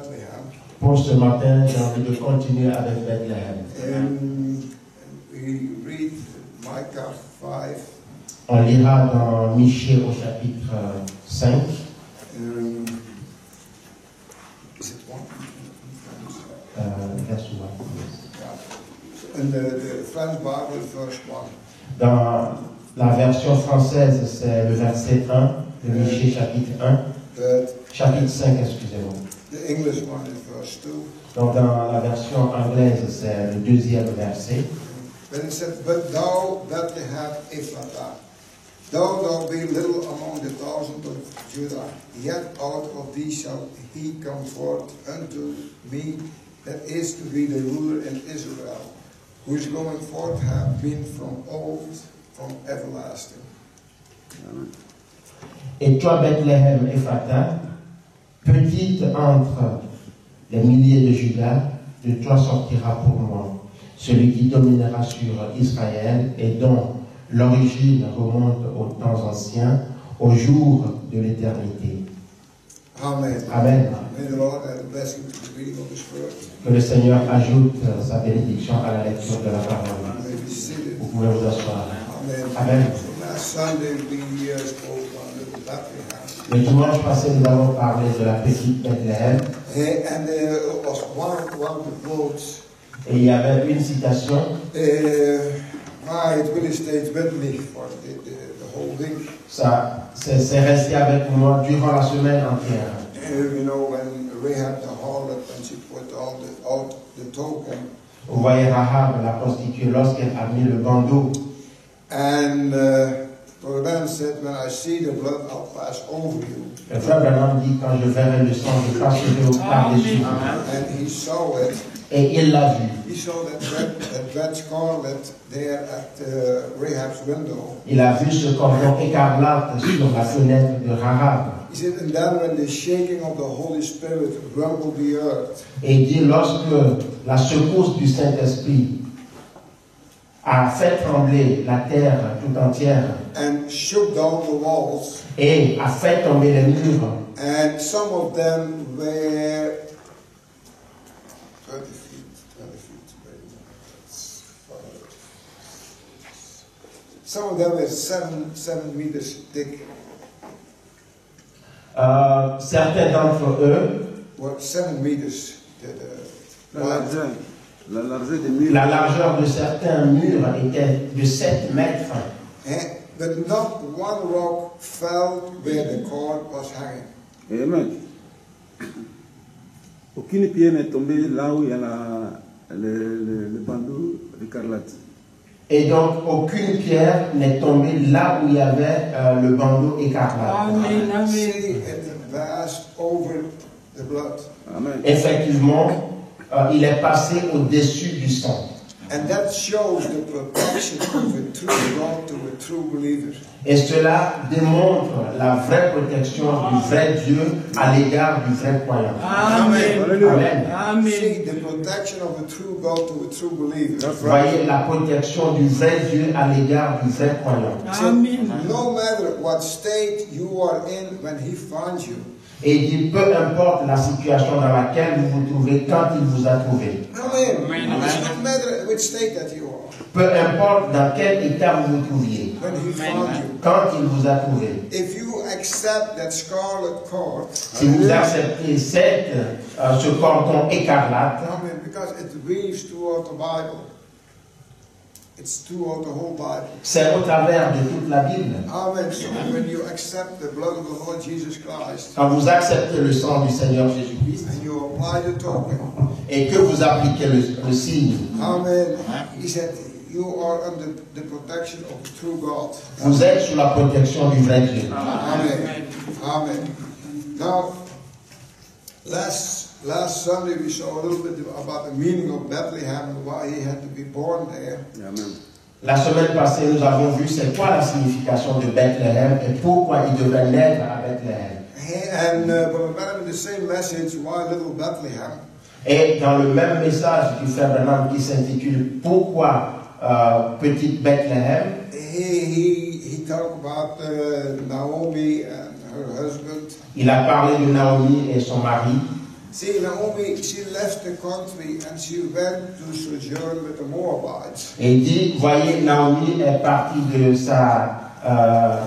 Bethlehem. Pour ce matin, j'ai envie de continuer avec Bethléem. And we read Micah 5. On lira dans Michée au chapitre 5. Is it 1? Verset 1. Yeah. And the French Bible, verse 1. Dans la version française, c'est le verset 1 de Michée chapitre 1. Chapitre 5, excusez-moi. The English one is verse 2. Donc dans la version anglaise, c'est le deuxième verset. But it said, But thou, Bethlehem Ephratah, though thou be little among the thousands of Judah, yet out of thee shall he come forth unto me that is to be the ruler in Israel, whose going forth have been from old, from everlasting. Amen. Et toi, Bethléem Ephratah, petite entre les milliers de Judas, de toi sortira pour moi celui qui dominera sur Israël et dont l'origine remonte aux temps anciens, au jour de l'éternité. Amen. Amen. May the Lord add a blessing to the reading of His word. Que le Seigneur ajoute sa bénédiction à la lecture de la parole. Vous pouvez vous asseoir. Amen. Amen. Last Sunday we spoke on the Bethlehem. Le dimanche passé, nous avons parlé de la petite Bethléem. And there was one of the quotes. Et il y avait une citation. It really stayed with me for the whole week. Ça, c'est resté avec moi durant la semaine entière. You know, when Rahab the harlot, when she put out the token. Vous voyez Rahab, la prostituée, lorsqu'elle a mis le bandeau. And Brother Branham said, when I see the blood, I'll pass over you. Le frère Branham dit, quand je verrai le sang, je passerai par-dessus. And he saw it. Et il l'a vu. He saw that red scarlet there at Rahab's window. Il a vu ce cordon écarlate sur la fenêtre de Rahab. He said, and then when the shaking of the Holy Spirit rumbled the earth. Et il dit, lorsque la secousse du Saint-Esprit a fait trembler la terre tout entière, and shook down the walls, et a fait tomber les murs, and some of them were 20 feet, some of them were 7 meters thick. Certains d'entre eux, were 7 meters. La largeur de certains murs était de 7 mètres. But not one rock fell where the cord was hanging. Amen. Aucune pierre n'est tombée là où il y a le bandeau écarlate. Et donc, aucune pierre n'est tombée là où il y avait le bandeau écarlate. Amen. Amen. It passed over the blood. Amen. Effectivement, il est passé au-dessus du sang. And that shows the protection of a true God to a true believer. Et cela démontre la vraie protection du vrai Dieu à l'égard du vrai croyant. Amen. Amen. Amen. See the protection of a true God to a true believer. Voyez la protection du vrai Dieu à l'égard du vrai croyant. Amen. No matter what state you are in when He finds you. Et il dit, peu importe la situation dans laquelle vous vous trouvez quand il vous a trouvé. Amen. No matter which state that you are. Peu importe dans quel état vous vous trouviez. When He found you. Quand il vous a trouvé. If you accept that scarlet cord. Si vous acceptez ce cordon écarlate. Amen. Because it weaves throughout the Bible. It's throughout the whole Bible. C'est au travers de toute la Bible. Amen. So when you accept the blood of the Lord Jesus Christ, quand vous acceptez le sang du Seigneur Jésus-Christ, and you apply the token, et que vous appliquez le signe, Amen. He said, you are under the protection of the true God. Vous êtes sous la protection du vrai Dieu. Amen. Amen. Now, last Sunday we saw a little bit about the meaning of Bethlehem and why he had to be born there. Amen. La semaine passée, nous avons vu c'est quoi la signification de Bethléem et pourquoi il devrait naître à Bethléem. And but in the same message, why little Bethlehem? Et dans le même message du frère Branham qui s'intitule Pourquoi petite Bethléem, he talked about Naomi and her husband. Il a parlé de Naomi et son mari. See, Naomi, she left the country and she went to sojourn with the Moabites. Et il dit, voyez, Naomi est partie de sa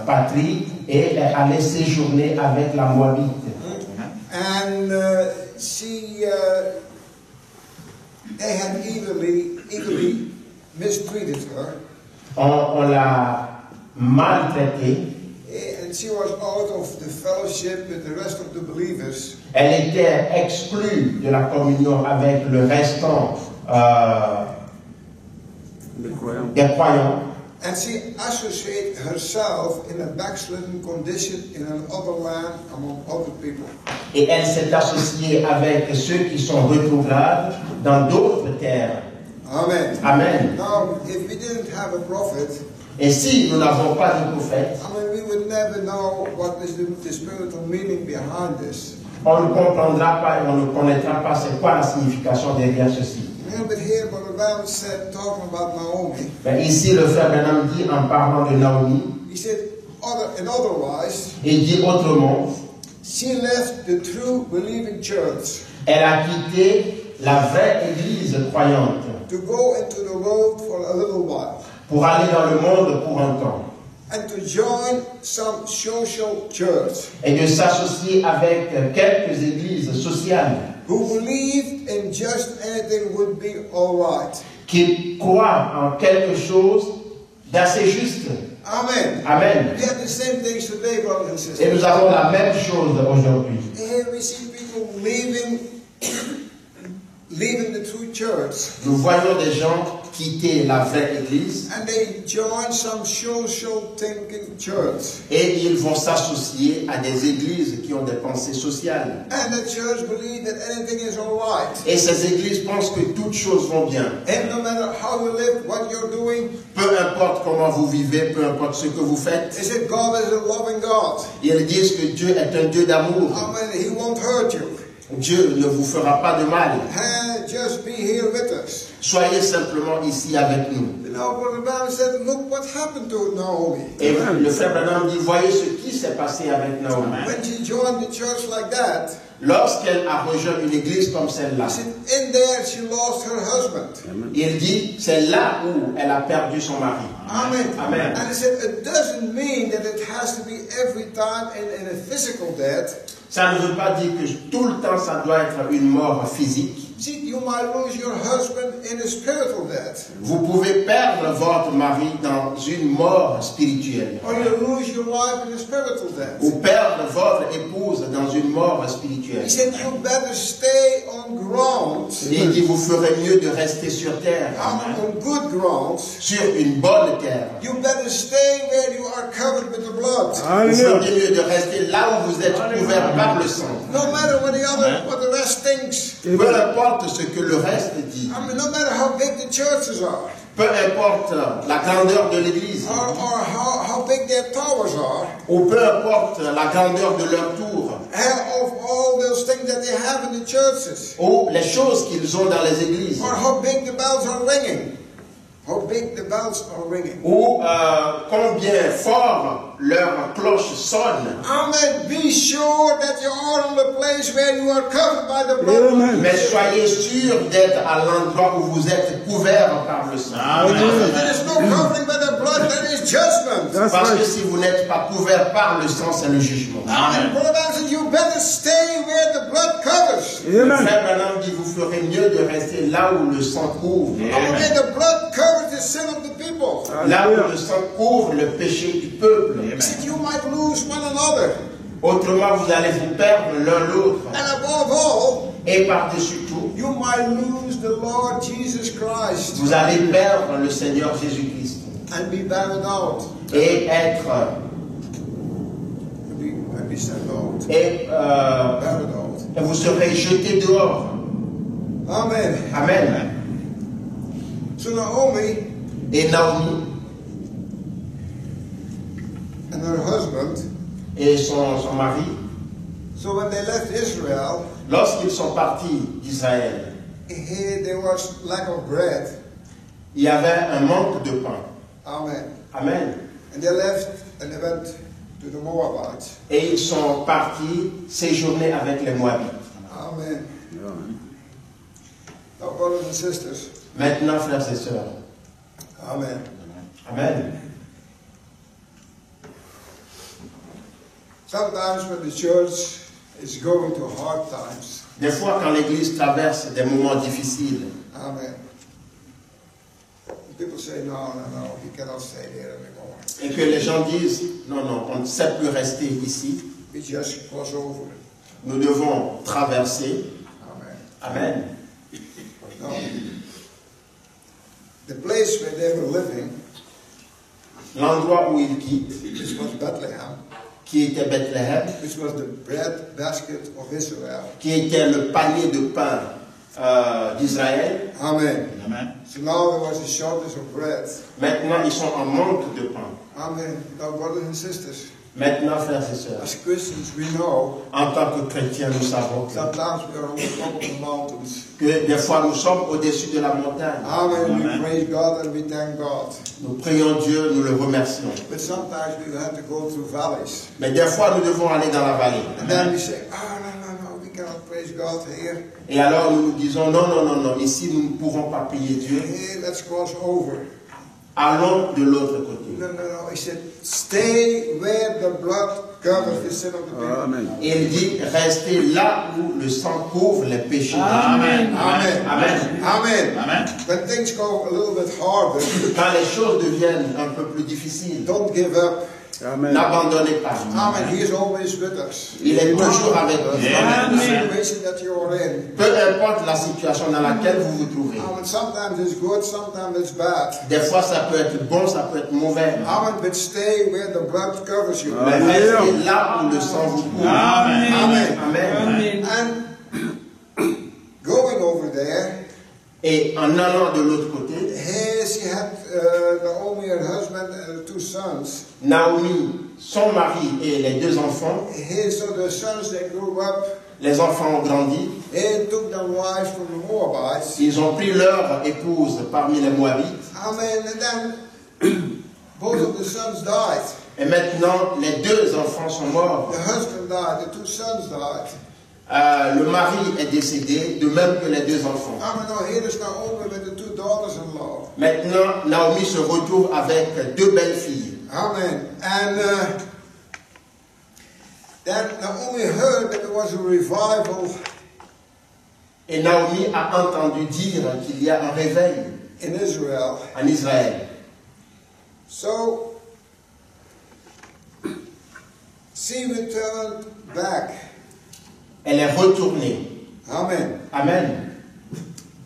patrie et est allée séjourner avec la Moabite. And they had evilly mistreated her. On l'a maltraitée. And she was out of the fellowship with the rest of the believers. Elle était exclue de la communion avec le restant des croyants. And she associated herself in a backslidden condition in another land among other people. Et elle s'est associée avec ceux qui sont rétrogrades dans d'autres terres. Amen. Amen. Now, if we didn't have a prophet, Et si nous n'avons pas de prophète, we would never know what is the spiritual meaning behind this. on ne comprendra pas et on ne connaîtra pas c'est quoi la signification derrière ceci. But here, Brother Brown said, talking about Naomi, Mais ici, le frère Branham dit en parlant de Naomi, he said, otherwise, il dit autrement, she left the true believing church elle a quitté la vraie église croyante to go into the world for a little while pour aller dans le monde pour un temps and to join some social church et de s'associer avec quelques églises sociales who believed in just anything would be all right. qui croient en quelque chose d'assez juste. Amen. Amen. We have the same things today, brothers and Et sisters. nous avons la même chose aujourd'hui. Here we see people leaving the true church Nous voyons des gens quitter la vraie église and they join some social thinking church. et ils vont s'associer à des églises qui ont des pensées sociales. And the church believes that anything is all right. Et ces églises pensent que toutes choses vont bien. And no matter how you live, what you're doing, Peu importe comment vous vivez, peu importe ce que vous faites, they say God is a loving God. ils disent que Dieu est un Dieu d'amour. Amen. He won't hurt you. Dieu ne vous fera pas de mal. And just be here with us. Soyez simplement ici avec nous. You know, Brother Brown said, look what happened to Naomi. Et le frère Branham dit, voyez ce qui s'est passé avec Naomi. When she joined the church like that, Lorsqu'elle a rejoint une église comme celle-là, he said, in there she lost her husband. il dit, c'est là où elle a perdu son mari. Amen. Amen. And he said, it doesn't mean that it has to be every time in a physical death. Ça ne veut pas dire que tout le temps ça doit être une mort physique. See, you might lose your husband in a spiritual death. Vous pouvez perdre votre mari dans une mort spirituelle. Or you lose your wife in a spiritual death. Ou perdre votre épouse dans une mort spirituelle. He said, you better stay on ground, Il dit, vous ferez mieux de rester sur terre, on good ground. sur une bonne terre. You better stay where you are covered with the blood. Vous ferez mieux de rester là où vous êtes couvert par le sang. No matter what the rest thinks. Peu importe ce que le reste dit. No matter how big the churches are. Peu importe la grandeur de l'église. Or how big their towers are. Ou peu importe la grandeur de leur tour. Of all those things that they have in the churches. Ou les choses qu'ils ont dans les églises. Or how big the bells are ringing. How big the bells are ringing. Ou combien fort leur cloche sonne. Amen. Be sure that you are on the place where you are covered by the blood. Amen. Mais soyez sûrs d'être à l'endroit où vous êtes couverts par le sang. If there is no covering by the blood, there is judgment. Parce que si vous n'êtes pas couverts par le sang, c'est le jugement. Amen. Brother said, you better stay where the blood covers. Le frère Branham dit, vous ferez mieux de rester là où le sang couvre. Where the blood covers the sin of the people. Là où le sang couvre le péché du peuple. He said, you might lose one another. Autrement, vous allez vous perdre l'un l'autre. And above all, Et par-dessus tout, you might lose the Lord Jesus Christ vous allez perdre le Seigneur Jésus-Christ. and be buried out. Et être... And be sent out. Et Buried out. vous serez jetés dehors. Amen. Amen. So Naomi Et Naomi and her husband, et son mari, so when they left Israel, lorsqu'ils sont partis d'Israël, here there was lack of bread. il y avait un manque de pain. Amen. Amen. And they left and they went to the Moabites. Et ils sont partis séjourner avec les Moabites. Amen. Now, brothers and sisters. Maintenant, frères et sœurs. Amen. Amen. Sometimes when the church is going through hard times. Des fois, quand l'Église traverse des moments difficiles. Amen. People say, no, we cannot stay there anymore. Et que les gens disent, non, on ne sait plus rester ici. We just cross over. Nous devons traverser. Amen. Amen. No. The place where they were living, l'endroit où ils quittent, which was Bethlehem, qui était Bethléem, which was the bread basket of Israel. Qui était le panier de pain d'Israël. Amen. Amen. So now there was a shortage of bread. Maintenant, ils sont en manque de pain. Amen. Now, brothers and sisters, maintenant, frères et sœurs, as Christians, we know en tant que chrétiens, nous savons sometimes we are on the top of the mountains. Que des fois, nous sommes au-dessus de la montagne. Amen. We praise God and we thank God. Nous prions Dieu, nous le remercions. But sometimes we have to go through valleys. Mais des fois, nous devons aller dans la vallée. And then we say, no, we cannot praise God here. Et alors, nous nous disons, non, ici, nous ne pouvons pas prier Dieu. Hey, let's cross over. Allons de l'autre côté. No. He said, stay where the blood covers the sin of the people. Amen. Il dit, restez là où le sang couvre les péchés. Amen. Amen. Amen. Amen. Amen. When things go a little bit harder, quand les choses deviennent un peu plus difficiles, don't give up. Amen. N'abandonnez pas. Amen. He is always with us. Il est toujours avec vous. The situation that you are in. Peu importe la situation dans laquelle vous vous trouvez. Amen. Sometimes it's good, sometimes it's bad. Des fois, ça peut être bon, ça peut être mauvais. Amen. But stay where the blood covers you. Mais restez là où le sang vous couvre. Amen. Amen. Amen. And going over there. Et en allant de l'autre côté, she had Naomi, her husband, and 2 sons. Naomi, son mari et les 2 enfants. So the sons, they grew up. Les enfants ont grandi. They took their wives from the Moabites. Ils ont pris leur épouse parmi les Moabites. Amen. And then both of the sons died. Et maintenant, les 2 enfants sont morts. The husband died. The 2 sons died. Le mari est décédé, de même que les 2 enfants. Amen. Now here is Naomi with the 2 daughters-in-law. Maintenant, Naomi se retrouve avec 2 belles filles. Amen. And then Naomi heard that there was a revival. Et Naomi a entendu dire qu'il y a un réveil in Israel. En Israël. So she returned back. Elle est retournée. Amen. Amen.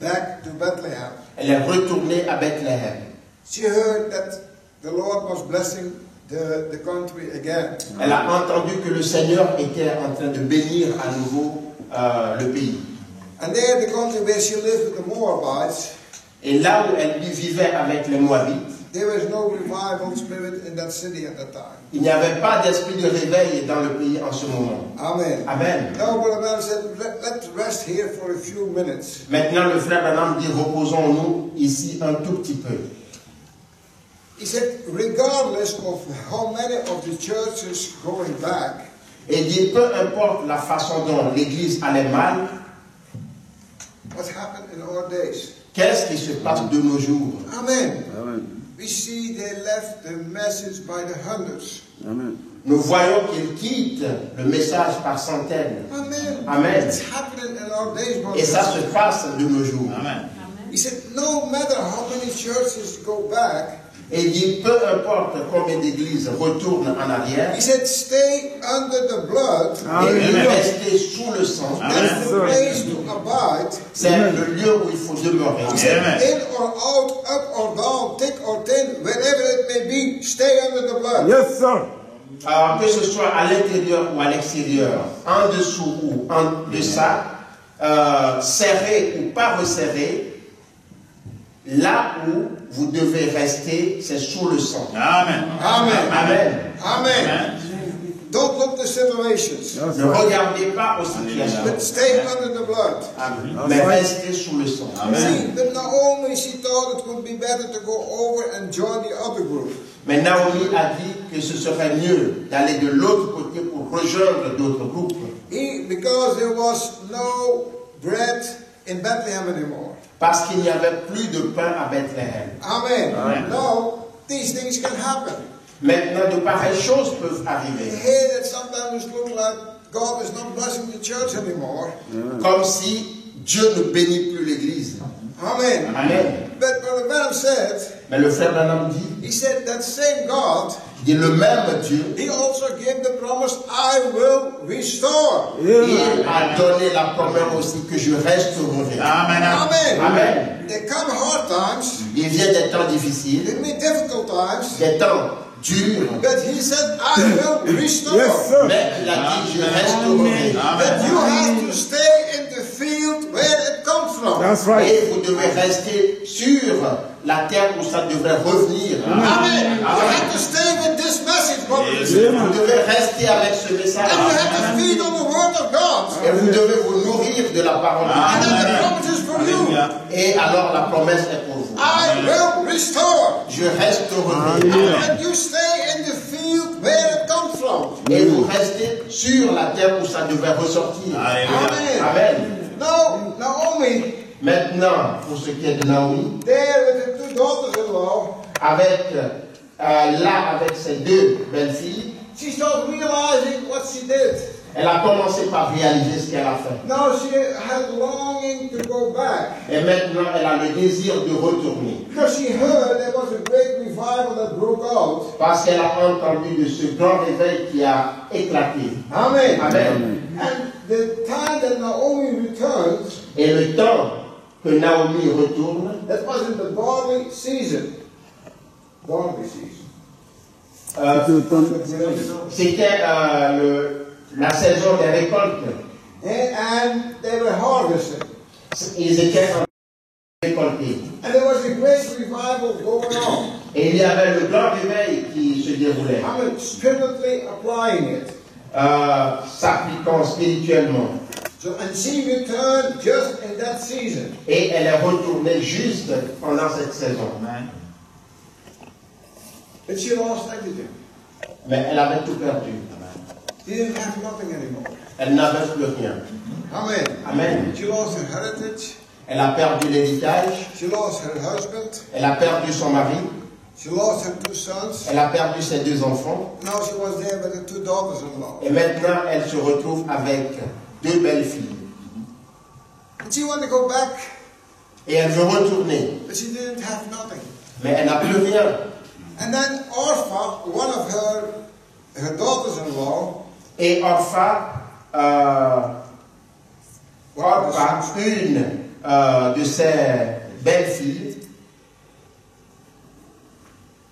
Back to Bethlehem. Elle est retournée à Bethléem. She heard that the Lord was blessing the country again. Elle a entendu que le Seigneur était en train de bénir à nouveau le pays. And there, the country where she lived with the Moabites. Et là où elle vivait avec les Moabites, there was no revival spirit in that city at that time. Il n'y avait pas d'esprit de réveil dans le pays en ce moment. Amen. Amen. Now, Brother Branham said, let's rest here for a few minutes. Maintenant, le frère Branham dit, reposons-nous ici un tout petit peu. He said, regardless of how many of the churches going back, et dit, peu importe la façon dont l'Église allait mal, what happened in our days? Qu'est-ce qui se passe de nos jours? Amen. Amen. We see they left the message by the hundreds. Amen. Nous voyons qu'ils quittent le message par centaines. Amen. Amen. It's happening in our days, brothers. Et ça se passe de nos jours. Amen. He said, no matter how many churches go back, Et il dit, peu importe combien d'églises retournent en arrière, he said, stay under the blood. et il rester sous le sang. That's the place to abide. C'est le lieu où il faut demeurer. He said, in or out, up or down, thick or thin, wherever it may be, stay under the blood. Yes, sir. Alors, que ce soit à l'intérieur ou à l'extérieur, en dessous ou en deçà, serré ou pas resserré, là où vous devez rester, c'est sous le sang. Amen. Amen. Amen. Amen. Don't look the situations, Yes, Ne sir. regardez pas aux situations, but stay under the blood. mais restez sous le sang. See, but Naomi, she thought it would be better to go over and join the other group. Mais Naomi a dit que ce serait mieux d'aller de l'autre côté pour rejoindre d'autres groupes. Because there was no bread in Bethlehem anymore. Parce qu'il n'y avait plus de pain à Bethléem. Amen. Amen. Now, these things can happen. Maintenant, de pareilles choses peuvent I arriver. hear that sometimes look like God is not blessing the church anymore. Comme si Dieu ne bénit plus l'Église. Amen. Amen. But Brother Branham said, Mais le frère Branham dit, he said that same God, il est le même Dieu. he also gave the promise, I will restore. Il a donné la promesse aussi que je resterai. Amen. Amen. Amen. There come hard times, Il vient des temps difficiles, there may be difficult times, des temps durs. but he said, I will restore. Yes, sir. Mais il a dit, je resterai. But you have to stay in the field where it comes from. That's right. Et vous devez rester sur la terre où ça devrait revenir. Amen. You have to stay with this message, brothers. Vous devez rester avec ce message. And you have to feed on the word of God. Et vous devez vous nourrir de la parole de And Dieu. then the promise is for you. Et alors la promesse est pour vous. I will restore. Je resterai. And you stay in the field where it comes from. Et vous restez sur la terre où ça devrait ressortir. Amen. Amen. Now, Naomi, Maintenant, pour ce qui est de Naomi, there with the two daughters-in-law, avec ses deux belles-filles, she started realizing what she did. elle a commencé par réaliser ce qu'elle a fait. Now she had longing to go back. Et maintenant, elle a le désir de retourner. Because she heard there was a great revival that broke out. Parce qu'elle a entendu de ce grand réveil qui a éclaté. Amen. Amen. And the time that Naomi returned, Et le temps que Naomi retourne, that was in the barley season. Barley season. c'était la saison des récoltes. And they were harvesting. Ils étaient en train de récolter. And there was a great revival going on. Et il y avait le grand réveil qui se déroulait, I mean, spiritually applying it. s'appliquant spirituellement. So, and she returned just in that season. Et elle est retournée juste pendant cette saison. But she lost everything. Mais elle avait tout perdu. She didn't have nothing anymore. Elle n'avait plus rien. Amen. Amen. She lost her heritage. Elle a perdu l'héritage. She lost her husband. Elle a perdu son mari. She lost her two sons. Elle a perdu ses deux enfants. Now she was there with her two daughters-in-law. Et maintenant, elle se retrouve avec deux belles filles. And she wanted to go back, Et elle veut retourner. but she didn't have nothing. Mais elle n'a plus rien. And then Orpha, one of her daughters-in-law, Et Orpha, une de ses belles filles,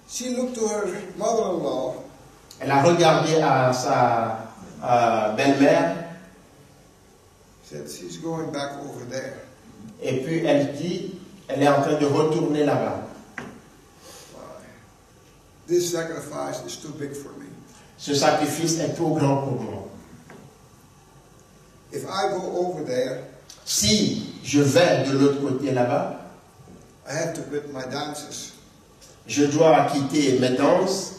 she looked to her mother-in-law. elle a regardé à sa belle-mère. Said she's going back over there. Et puis elle dit, elle est en train de retourner là-bas. This sacrifice is too big for me. Ce sacrifice est trop grand pour moi. If I go over there, Si je vais de l'autre côté là-bas, I have to quit my dances. je dois quitter mes danses,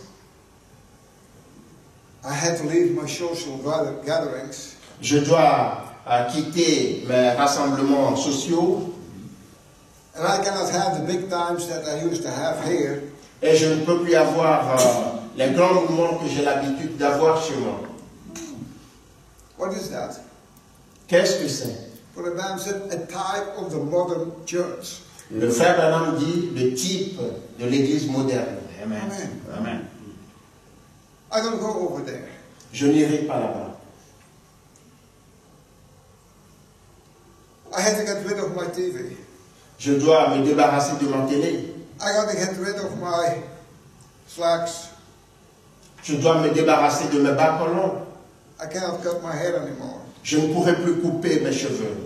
I had to leave my social gatherings. je dois quitter mes rassemblements sociaux, And I cannot have the big times that I used to have here. et je ne peux plus avoir les grands moments que j'ai l'habitude d'avoir chez moi. What is that? Qu'est-ce que c'est? For the man said, a type of the modern church. Le frère Branham dit le type de l'église moderne. Amen. Amen. I don't go over there. Je n'irai pas là-bas. I had to get rid of my TV. Je dois me débarrasser de ma télé. I got to get rid of my slacks. Je dois me débarrasser de mes bas collants. I cannot cut my hair anymore. Je ne pourrai plus couper mes cheveux.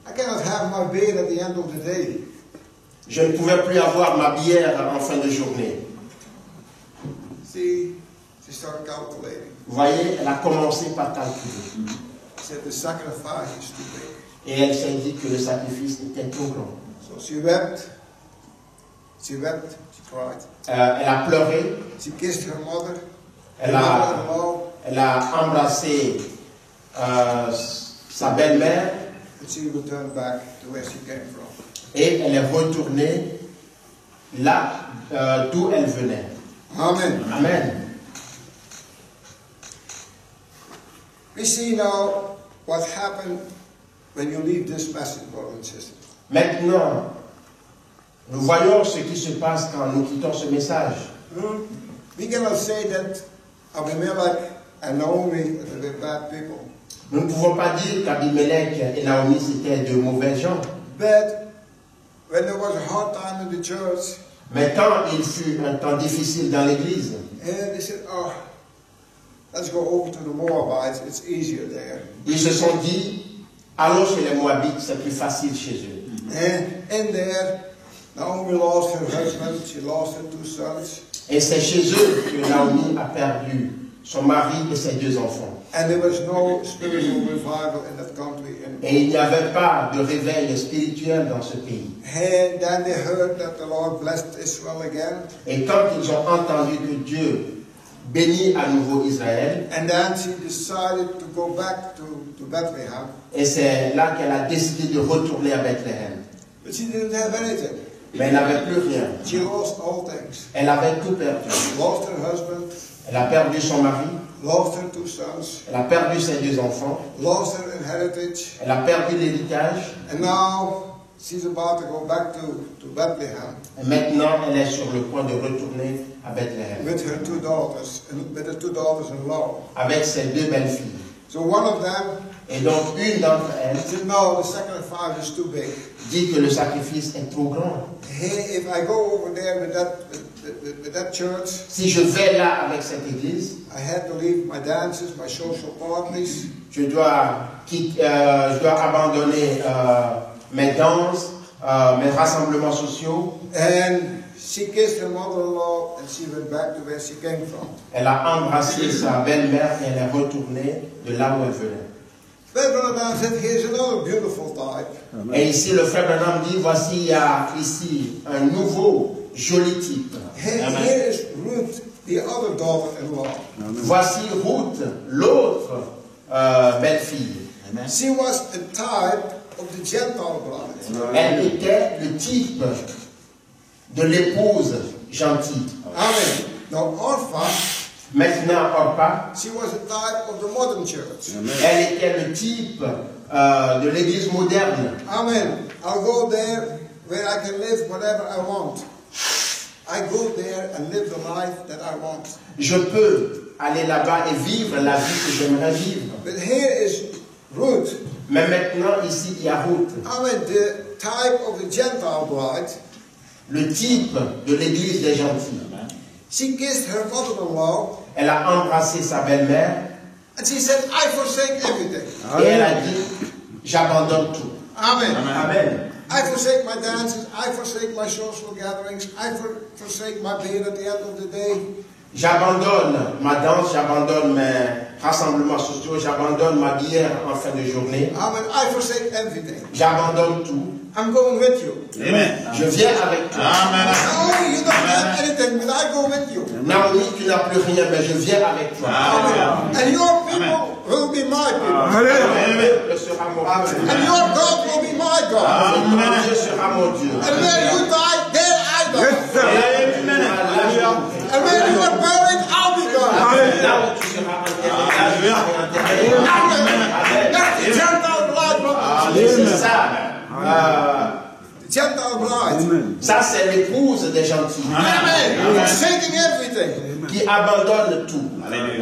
I cannot have my beard at the end of the day. Je ne pouvais plus avoir ma bière en fin de journée. See, she started calculating. Vous voyez, elle a commencé par calculer. She said the sacrifice is too big. Et elle s'est dit que le sacrifice était trop grand. So she wept. She wept. She cried. Elle a pleuré. She kissed her mother. Elle a embrassé sa belle-mère. and she returned back to where she came from. Et elle est retournée là d'où elle venait. Amen. Amen. We see now what happened when you leave this message, brothers and sisters. Maintenant, nous voyons ce qui se passe quand nous quittons ce message. We cannot say that Abimelech and Naomi were bad people. Nous ne pouvons pas dire qu'Abimelech et Naomi c'était de mauvais gens. But when there was a hard time in the church, Mais quand il fut un temps difficile dans l'église, and they said, "Oh, let's go over to the Moabites. It's easier there." ils se sont dit, allons chez les Moabites, c'est plus facile chez eux. And in there, Naomi lost her husband. She lost her 2 sons. Et c'est chez eux que Naomi a perdu son mari et ses 2 enfants. And there was no spiritual revival in that country anymore. Et il n'y avait pas de réveil spirituel dans ce pays. And then they heard that the Lord blessed Israel again. Et quand ils ont entendu que Dieu bénit à nouveau Israël, And then she decided to go back to Bethlehem. et c'est là qu'elle a décidé de retourner à Bethléem. But she didn't have anything. Mais elle n'avait plus rien. She lost all things. Elle avait tout perdu. Lost her husband, Elle a perdu son mari, lost her 2 sons, elle a perdu ses 2 enfants, lost her inheritance, elle a perdu l'héritage, and now she's about to go back to Bethlehem et maintenant elle est sur le point de retourner à Bethléem with her 2 daughters, and with her 2 daughters-in-law. avec ses 2 belles-filles. So one of them Et donc une d'entre elles said, "No, the sacrifice is too big. dit que le sacrifice est trop grand. Hey, if I go over there with that church, Si je vais là avec cette église, I had to leave my dances, my social parties, je dois abandonner mes danses, mes rassemblements sociaux. and she kissed her mother-in-law, and she went back to where she came from." Elle a embrassé sa belle-mère et elle est retournée de là où elle venait. But Brother Branham said, "Here's another beautiful type." Et ici, le frère Branham dit, voici, il y a ici un nouveau, joli type. Here is Ruth, the other daughter-in-law. Voici Ruth, l'autre belle-fille. She was a type of the Gentile bride. Elle était le type de l'épouse gentille. Amen. Now Orpha, Maintenant, Orpah, she was a type of the modern church. elle était le type de l'église moderne. Amen. I'll go there where I can live whatever I want. I go there and live the life that I want. Je peux aller là-bas et vivre la vie que j'aimerais vivre. But here is Ruth. Mais maintenant, ici, il y a Ruth, Amen. The type of the Gentile bride. le type de l'église des gentils. She kissed her mother-in-law. Elle a embrassé sa belle-mère And she said, "I forsake everything." et elle a dit, j'abandonne tout. Amen. Amen. I forsake my dances. I forsake my social gatherings. I forsake my beard at the end of the day. J'abandonne ma danse, j'abandonne mes rassemblements sociaux, j'abandonne ma bière en fin de journée. Amen. I forsake everything. J'abandonne tout. I'm going with you. Amen. Je viens avec toi. Naomi, you don't have anything, but I go with you. Naomi, tu n'as plus rien, mais je viens avec toi. Amen. And your people will be my people. Mon peuple sera mon peuple. And your God will be my God. Mon Dieu sera mon Dieu. And where you die, there I die. And where you are buried, I'll be buried. Là où tu seras enterré, Amen. That's the Gentile bride. c'est ça. The Gentile bride. Ça, c'est l'épouse des gentils Amen. Forsaking everything. qui abandonne tout. Amen.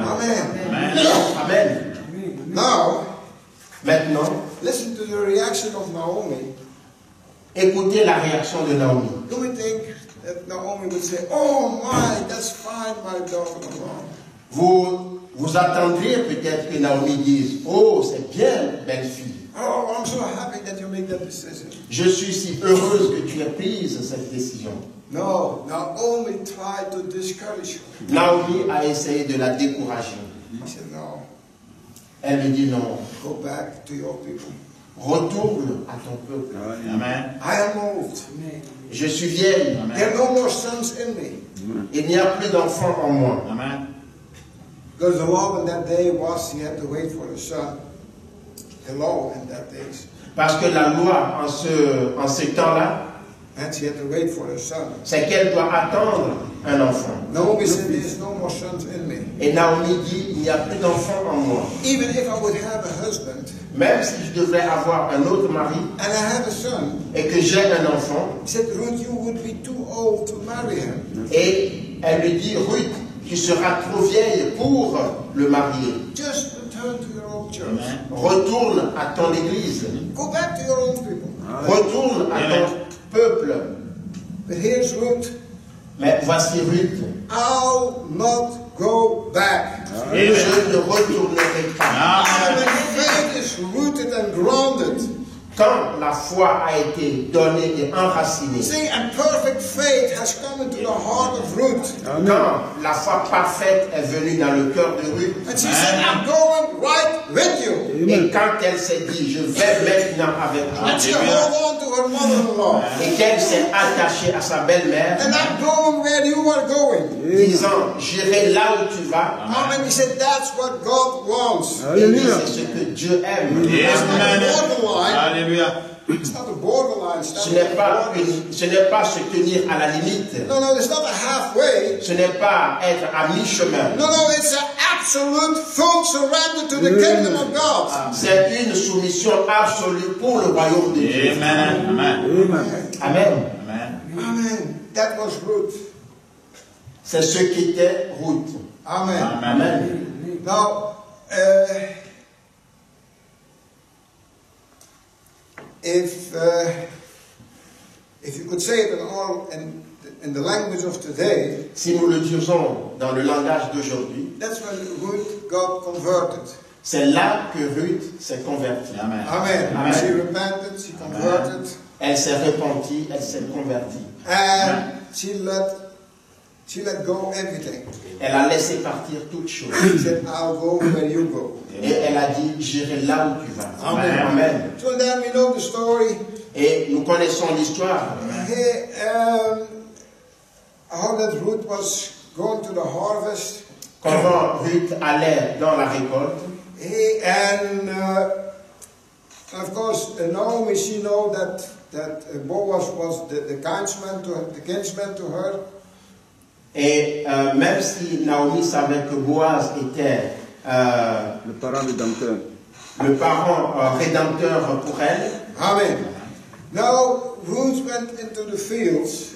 Amen. Now, Maintenant, listen to the reaction of Naomi. écoutez la réaction de Naomi. Do we think that Naomi would say, "Oh my, that's fine, my daughter-in-law"? Vous attendriez peut-être que Naomi dise, oh, c'est bien, belle-fille. Oh, I'm so happy that you make that decision. Je suis si heureuse que tu aies prise cette décision. No, Naomi tried to discourage her. Naomi a essayé de la décourager. He said, "No, Elle lui dit non, go back to your people. retourne à ton peuple. Amen. I am moved. Je suis vieille, There are no more sons in me." il n'y a plus d'enfants en moi. Amen. Because the law in that day was he had to wait for the son. The law in that days. Parce que la loi en ce temps-là, and she had to wait for a son. c'est qu'elle doit attendre un enfant. Naomi said, "There's no more sons in me." Et Naomi dit, il n'y a plus d'enfant en moi. Even if I would have a husband Même si je devrais avoir un autre mari and I have a son, et que j'ai un enfant, he said, "Ruth, you would be too old to marry him. et elle lui dit, Ruth, tu seras trop vieille pour le marier. Just return to your own church. Retourne à ton église. Go back to your own people." Retourne à ton peuple. But here's Ruth. Mais voici Ruth. I'll not go back. Et je ne retournerai pas. When faith is rooted and grounded. Quand la foi a été donnée et enracinée, See, and perfect faith has come into the heart of Ruth. quand la foi parfaite est venue dans le cœur de Ruth, And she said, "I'm going right with you." et quand elle s'est dit, je vais maintenant avec And she toi, hold on to her mother-in-law. et qu'elle s'est attachée à sa belle-mère, And I'm going where you are going. disant, j'irai là où tu vas, And he said, that's what God wants. et dit, c'est ce que Dieu aime. It's not a borderline. Alléluia. It's not a borderline. It's Ce not n'est a pas, borderline. ce n'est pas se tenir à la limite. No, it's not a halfway. Ce n'est pas être à mi-chemin. No, it's an absolute full surrender to the kingdom of God. C'est une soumission absolue pour le royaume de Dieu. Amen. Amen. Amen. Amen. Amen. That was Ruth. C'est ce qu'était Ruth. Amen. Amen. Now, if you could say it in the language of today, Si nous le disons dans le langage d'aujourd'hui, that's when Ruth got converted. c'est là que Ruth s'est convertie. Amen. Amen. Amen. She repented, she converted, Elle s'est repentie, elle s'est convertie. and she let go everything. Elle a laissé partir toutes choses. She said, "I'll go where you go." Et elle a dit, j'irai là où tu vas. Amen. Amen. So then we know the story. Et nous connaissons l'histoire. Hey, how that Ruth was going to the harvest. Comment Ruth allait dans la récolte. Hey, and of course, Naomi, she know that Boaz was the kinsman to her. Et même si Naomi savait que Boaz était Le parent rédempteur. le parent rédempteur pour elle, Amen. Now Ruth went into the fields.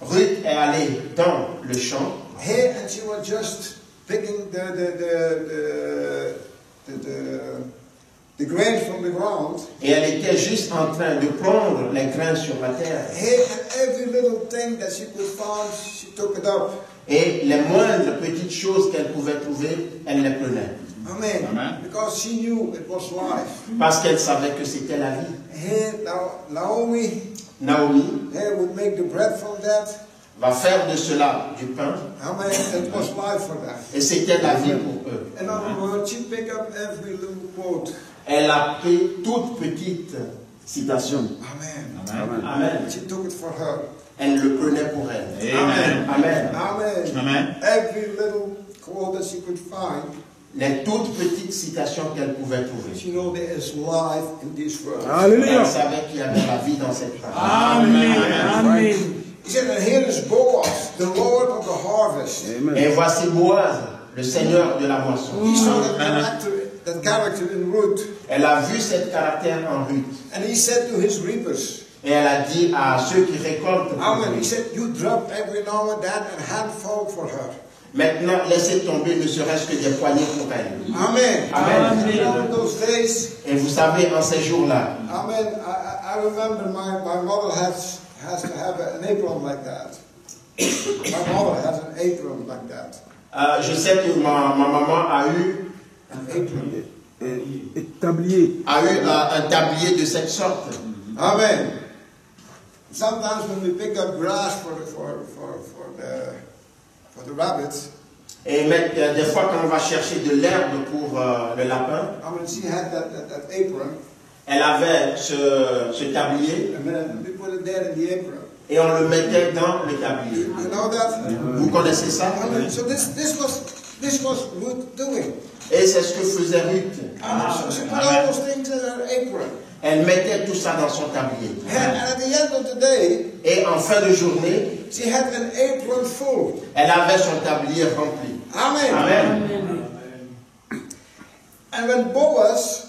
Ruth est allée dans le champ. Hey, and she was just picking the grain from the ground. Et elle était juste en train de prendre les grains sur la terre. Hey, and every little thing that she could find, she took it up. Et les moindres petites choses qu'elle pouvait trouver, elle les prenait. Amen. Amen. Because she knew it was life. Parce qu'elle savait que c'était la vie. Hey, now Naomi, Naomi hey, would make the bread from that. va faire de cela du pain. Amen. It was life for them. Et c'était la vie pour eux. In other words, she picked up every little quote. Elle a pris toute petite citation. Amen. Amen. Amen. She took it for her. Elle le prenait pour elle. Amen. Amen. Amen. Amen. Every little quote that she could find. Les toutes petites citations qu'elle pouvait trouver. She know there is life in this world. Elle Alléluia. savait qu'il y avait la vie dans cette femme. Amen. Amen. He said, and here is Boaz, the Lord of the harvest. Amen. Et voici Boaz, le Seigneur de la moisson. He saw that character in Ruth. Elle a vu cet caractère en Ruth. And he said to his reapers, Et elle a dit à ceux qui récoltent, Amen. He said, you drop every now and then a handful for her. maintenant laissez tomber ne serait-ce que des poignées pour elle. Amen. Amen. You know, in those days, Et vous savez, en ces jours-là, Amen, I remember my mother has to have an apron like that. My mother has an apron like that. je sais que ma maman a eu An apron. Tablier. un tablier de cette sorte. Amen. Sometimes when we pick up grass for the rabbits, Et des fois, quand on va chercher de l'herbe pour le lapin, Amen, she had that apron, elle avait ce tablier and then we put it there in the apron. et on le mettait dans le tablier. You know that? Vous connaissez ça? Amen. So this was Ruth doing. Et c'est ce que faisait Ruth. Amen. So she put all those things in her apron. Elle mettait tout ça dans son tablier. And at the end of the day, Et en fin de journée, she had an apron full. elle avait son tablier rempli. Amen. Amen. And when Boaz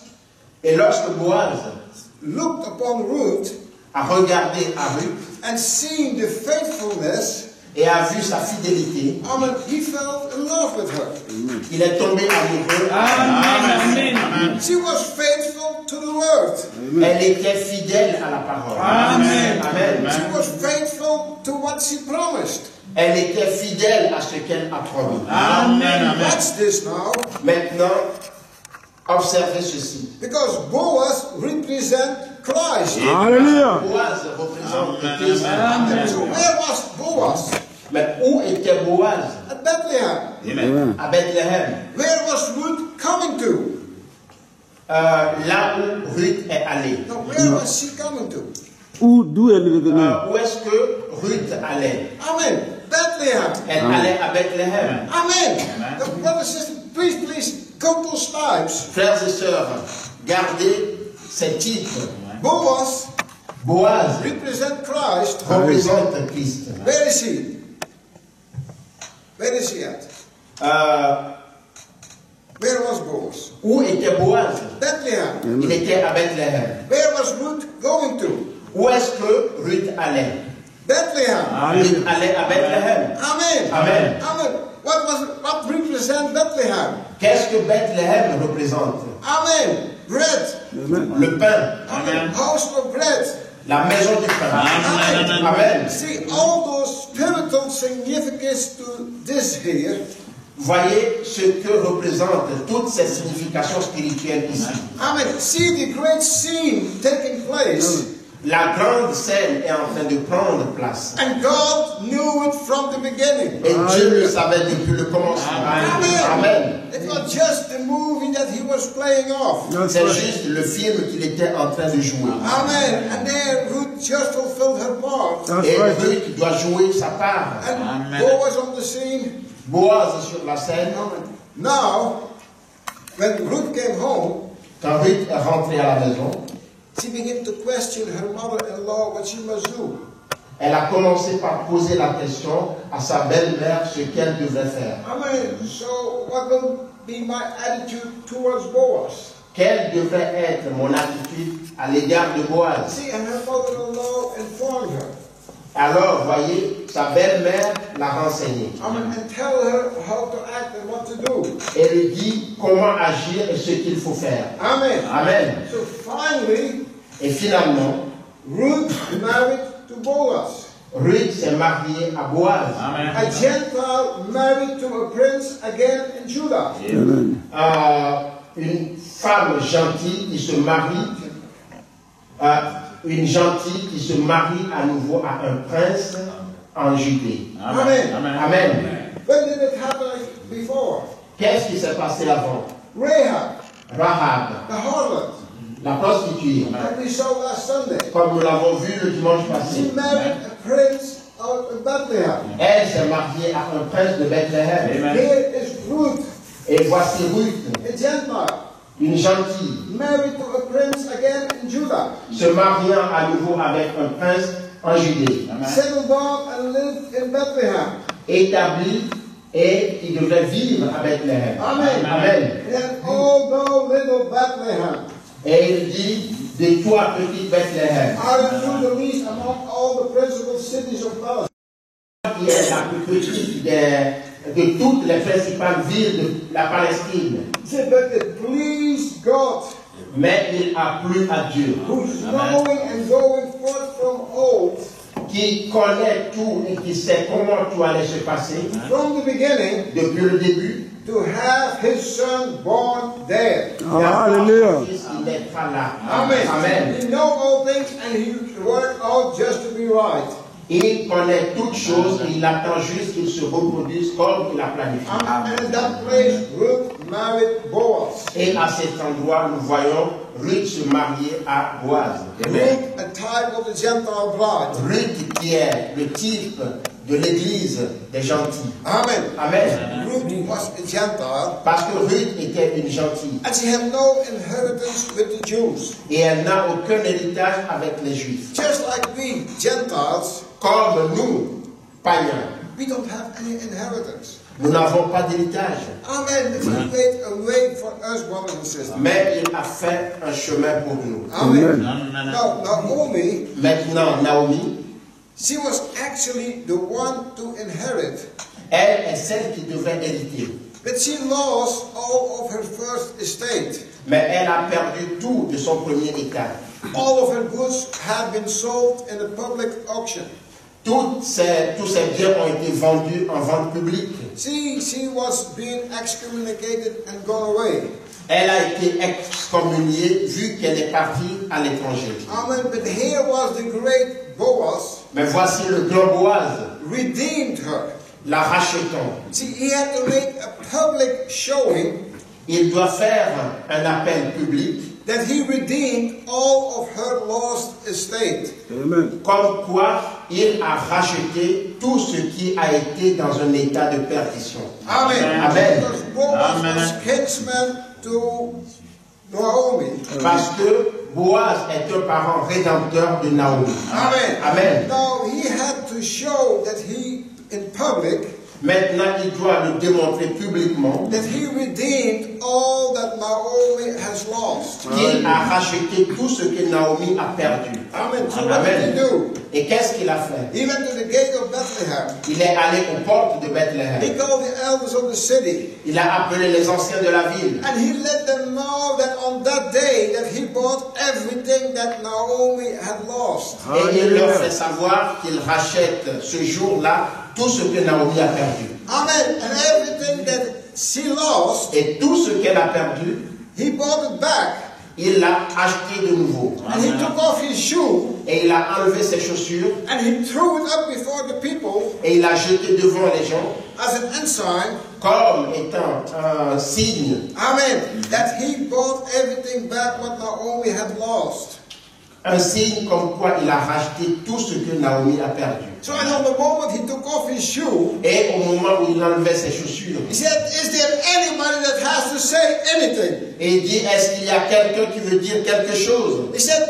Et lorsque Boaz looked upon Ruth a regardé à Ruth and seen the faithfulness, et a vu sa fidélité, amen, he fell in love with her. il est tombé amoureux. Amen. Amen. She was faithful to the word. Elle était fidèle à la parole. Amen. Amen. She was faithful to what she promised. Elle était fidèle à ce qu'elle a promis. Amen. Watch this now, Maintenant, observez ceci. because Boaz represents Christ. Alléluia. Boaz représente le Christ. So where was Boaz? Mais où était Boaz? At Bethlehem. Amen. À Bethléem. Where was Ruth coming to? Là où Ruth est allée. No, where was she coming to? D'où elle revenait? Où est-ce que Ruth allait? Amen. Bethlehem. Elle allait à Bethléem. Amen. The brothers and sisters, please go to slides. Frères et sœurs, gardez ces titres. Boaz Boaz represents Christ. représente Christ. Where is he? Where is he at? Where was Boaz? Où était Boaz? Bethlehem. Il était à Bethléem. Where was Ruth going to? Où est-ce que Ruth allait? Bethlehem. Ruth allait à Bethléem. Amen. Amen. Amen. What represents Bethlehem? Qu'est-ce que Bethléem représente? Amen. Bread. Le pain. Amen. House of bread. La maison du pain. Amen. Amen. See, all those spiritual significance to this here. Voyez ce que représente toutes ces significations spirituelles ici. Amen. See the great scene taking place. La grande scène est en train de prendre place. And God knew it from the beginning. Et Dieu le savait depuis le commencement. Amen. It was just the movie that he was playing off. C'est juste le film qu'il était en train de jouer. Amen. And there Ruth just fulfilled her part. Et Ruth doit jouer sa part. And Boaz on the scene. Boaz sur la scène. Now, when Ruth came home, Quand Ruth est rentrée à la maison, she began to question her mother-in-law what she must do. elle a commencé par poser la question à sa belle-mère ce qu'elle devrait faire. Amen. So what will be my attitude towards Boaz? Quelle devrait être mon attitude à l'égard de Boaz? See, and her mother-in-law informed her. Alors, voyez, sa belle-mère l'a renseignée. Amen. And tell her how to act and what to do. Elle lui dit comment agir et ce qu'il faut faire. Amen. Amen. So finally, Et finalement, Ruth married to Boaz. Ruth s'est mariée à Boaz. A Gentile married to a prince again in Judah. Une femme gentille qui se marie, une gentille qui se marie à nouveau à un prince en Judée. Amen. Amen. When did it happen before? Qu'est-ce qui s'est passé avant? Rahab, Rahab, the harlot, la prostituée, that we saw last Sunday. comme nous l'avons vu le dimanche passé. She married a prince out of Bethlehem. Elle s'est mariée à un prince de Bethléem. Here is Ruth, Et voici Ruth, a Gentile, une gentille, married to a prince again in Judah. se mariant à nouveau avec un prince en Judée, Settled down and lived in Bethlehem. établie et qui devrait vivre à Bethléem. Amen. Amen. And although little Bethlehem, Et il dit, de toi, petite Bethléem, are you the least among all the principal cities of Palestine? qui est la plus petite de toutes les principales villes de la Palestine. But it pleased God, Mais il a plu à Dieu, who's knowing and going forth from old, qui connaît tout et qui sait comment tout allait se passer from the beginning, depuis le début. to have his son born there. Alléluia. Il n'est pas là. Amen. Amen. He knows all things and he worked out just to be right. Il connaît toutes choses et il attend juste qu'il se reproduise comme il a planifié. And in that place, Ruth married Boaz. Et à cet endroit, nous voyons Ruth se mariait à Boaz. Ruth, a type of the Gentile bride. Ruth qui est le type de l'église des gentils. Amen. Amen. Ruth was a Gentile, Parce que Ruth était une gentille. and she had no inheritance with the Jews. Et elle n'a aucun héritage avec les Juifs. Just like we, Gentiles, Comme nous, païens, we don't have any inheritance. nous n'avons pas d'héritage. Amen. He made a way for us, brothers and sisters. Mais il a fait un chemin pour nous. Amen. Amen. Now, Naomi, Maintenant, Naomi, she was actually the one to inherit, elle est celle qui devait hériter. but she lost all of her first estate. Mais elle a perdu tout de son premier état. All of her goods had been sold in a public auction. Tous ces biens ont été vendus en vente publique. She was being excommunicated and gone away. Elle a été excommuniée vu qu'elle est partie à l'étranger. Amen. But here was the great Boaz Mais voici le grand Boaz, redeemed her. la rachetant. See, he had to make a public showing Il doit faire un appel public that he redeemed all of her lost estate. Amen. comme quoi il a racheté tout ce qui a été dans un état de perdition. Amen. Amen. Because Boaz Amen. was kinsman to Naomi. Parce que Boaz est un parent rédempteur de Naomi. Amen. Amen. Now he had to show that he, in public, Maintenant, il doit le démontrer publiquement that he redeemed all that Naomi has lost. qu'il a racheté tout ce que Naomi a perdu. Amen. So what did he Amen. do? Et qu'est-ce qu'il a fait? He went to the gate of Bethlehem. Il est allé aux portes de He Bethléem. called the elders of the city. Il a appelé les anciens de la ville. And he let them know that on that day that he bought everything that Naomi had lost. Et il leur fait savoir qu'il rachète ce jour-là tout ce que Naomi a perdu. Amen. And everything that she lost, Et tout ce qu'elle a perdu, he bought it back. il l'a acheté de nouveau. And he took off his shoe Et il a enlevé ses chaussures and he threw it up before the people et il l'a jeté devant les gens as an ensign. comme étant un signe, Amen. That he bought everything back what Naomi had lost. un signe comme quoi il a racheté tout ce que Naomi a perdu. So and on the moment he took off his shoe, Et au moment où il enlevait ses chaussures, he said, "Is there anybody that has to say anything?" et il dit, est-ce qu'il y a quelqu'un qui veut dire quelque chose? He said,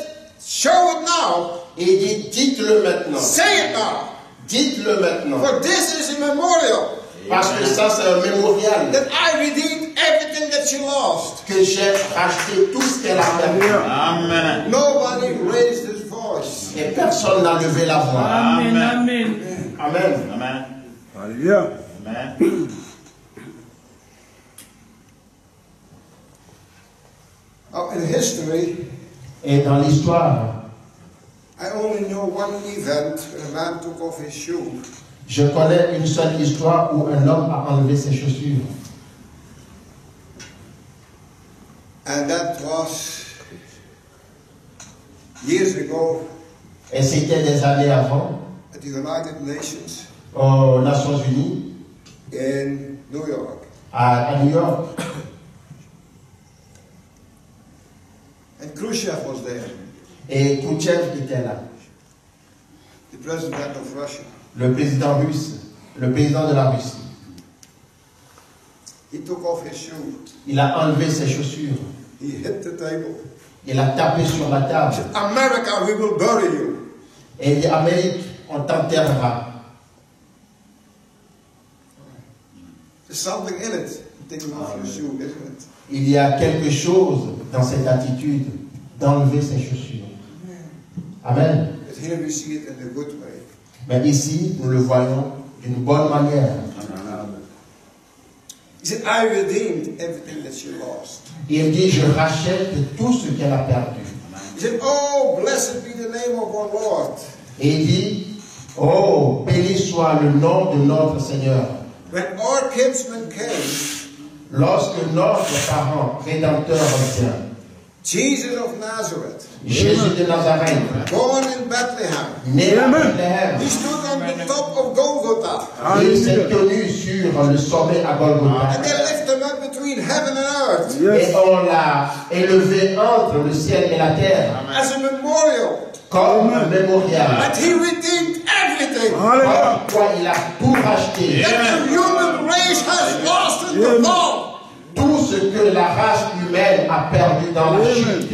"Show it now. Et il dit, dites-le maintenant. Say it now. Dites-le maintenant. For this is a memorial Parce que ça, c'est un mémorial that I redeemed everything that she lost." que j'ai racheté tout ce qu'elle a perdu. Amen. Nobody raised his voice. Et personne n'a levé la voix. Amen. Amen. Amen. Alléluia. Amen. Now, in history, Et dans l'histoire, I only know one event when a man took off his shoe. je connais une seule histoire où un homme a enlevé ses chaussures. And that was years ago Et c'était des années avant, at the United Nations aux Nations Unies, in New York. à New York. And Khrushchev was there, Et Khrouchtchev était là, the president of Russia. le président russe, le président de la Russie. He took off his shoe. Il a enlevé ses chaussures. He hit the table. Il a tapé sur la table. America, we will bury you. Et il dit, Amérique, on t'enterrera. There's something in it, taking off your shoe, isn't it? Il y a quelque chose dans cette attitude d'enlever ses chaussures. Amen. But here we see it in a good way. Mais ici, nous le voyons d'une bonne manière. He said, I redeemed everything that she lost. Il dit, je rachète tout ce qu'elle a perdu. He said, oh, blessed be the name of our Lord. Et il dit, oh, béni soit le nom de notre Seigneur. When our kinsman came, Lorsque notre parent rédempteur vient, Jesus of Nazareth, Jésus de Nazareth, born in Bethlehem, né à Bethléem, he stood on the top of Golgotha. il s'est tenu sur le sommet à Golgotha. And they lifted him up between heaven and earth. Yes. Et on l'a élevé entre le ciel et la terre. As a memorial. Comme un mémorial. And he redeemed everything. Hallelujah. Comme quoi il a tout racheté. That the human race has lost in the fall. Tout ce que la race humaine a perdu dans la chute.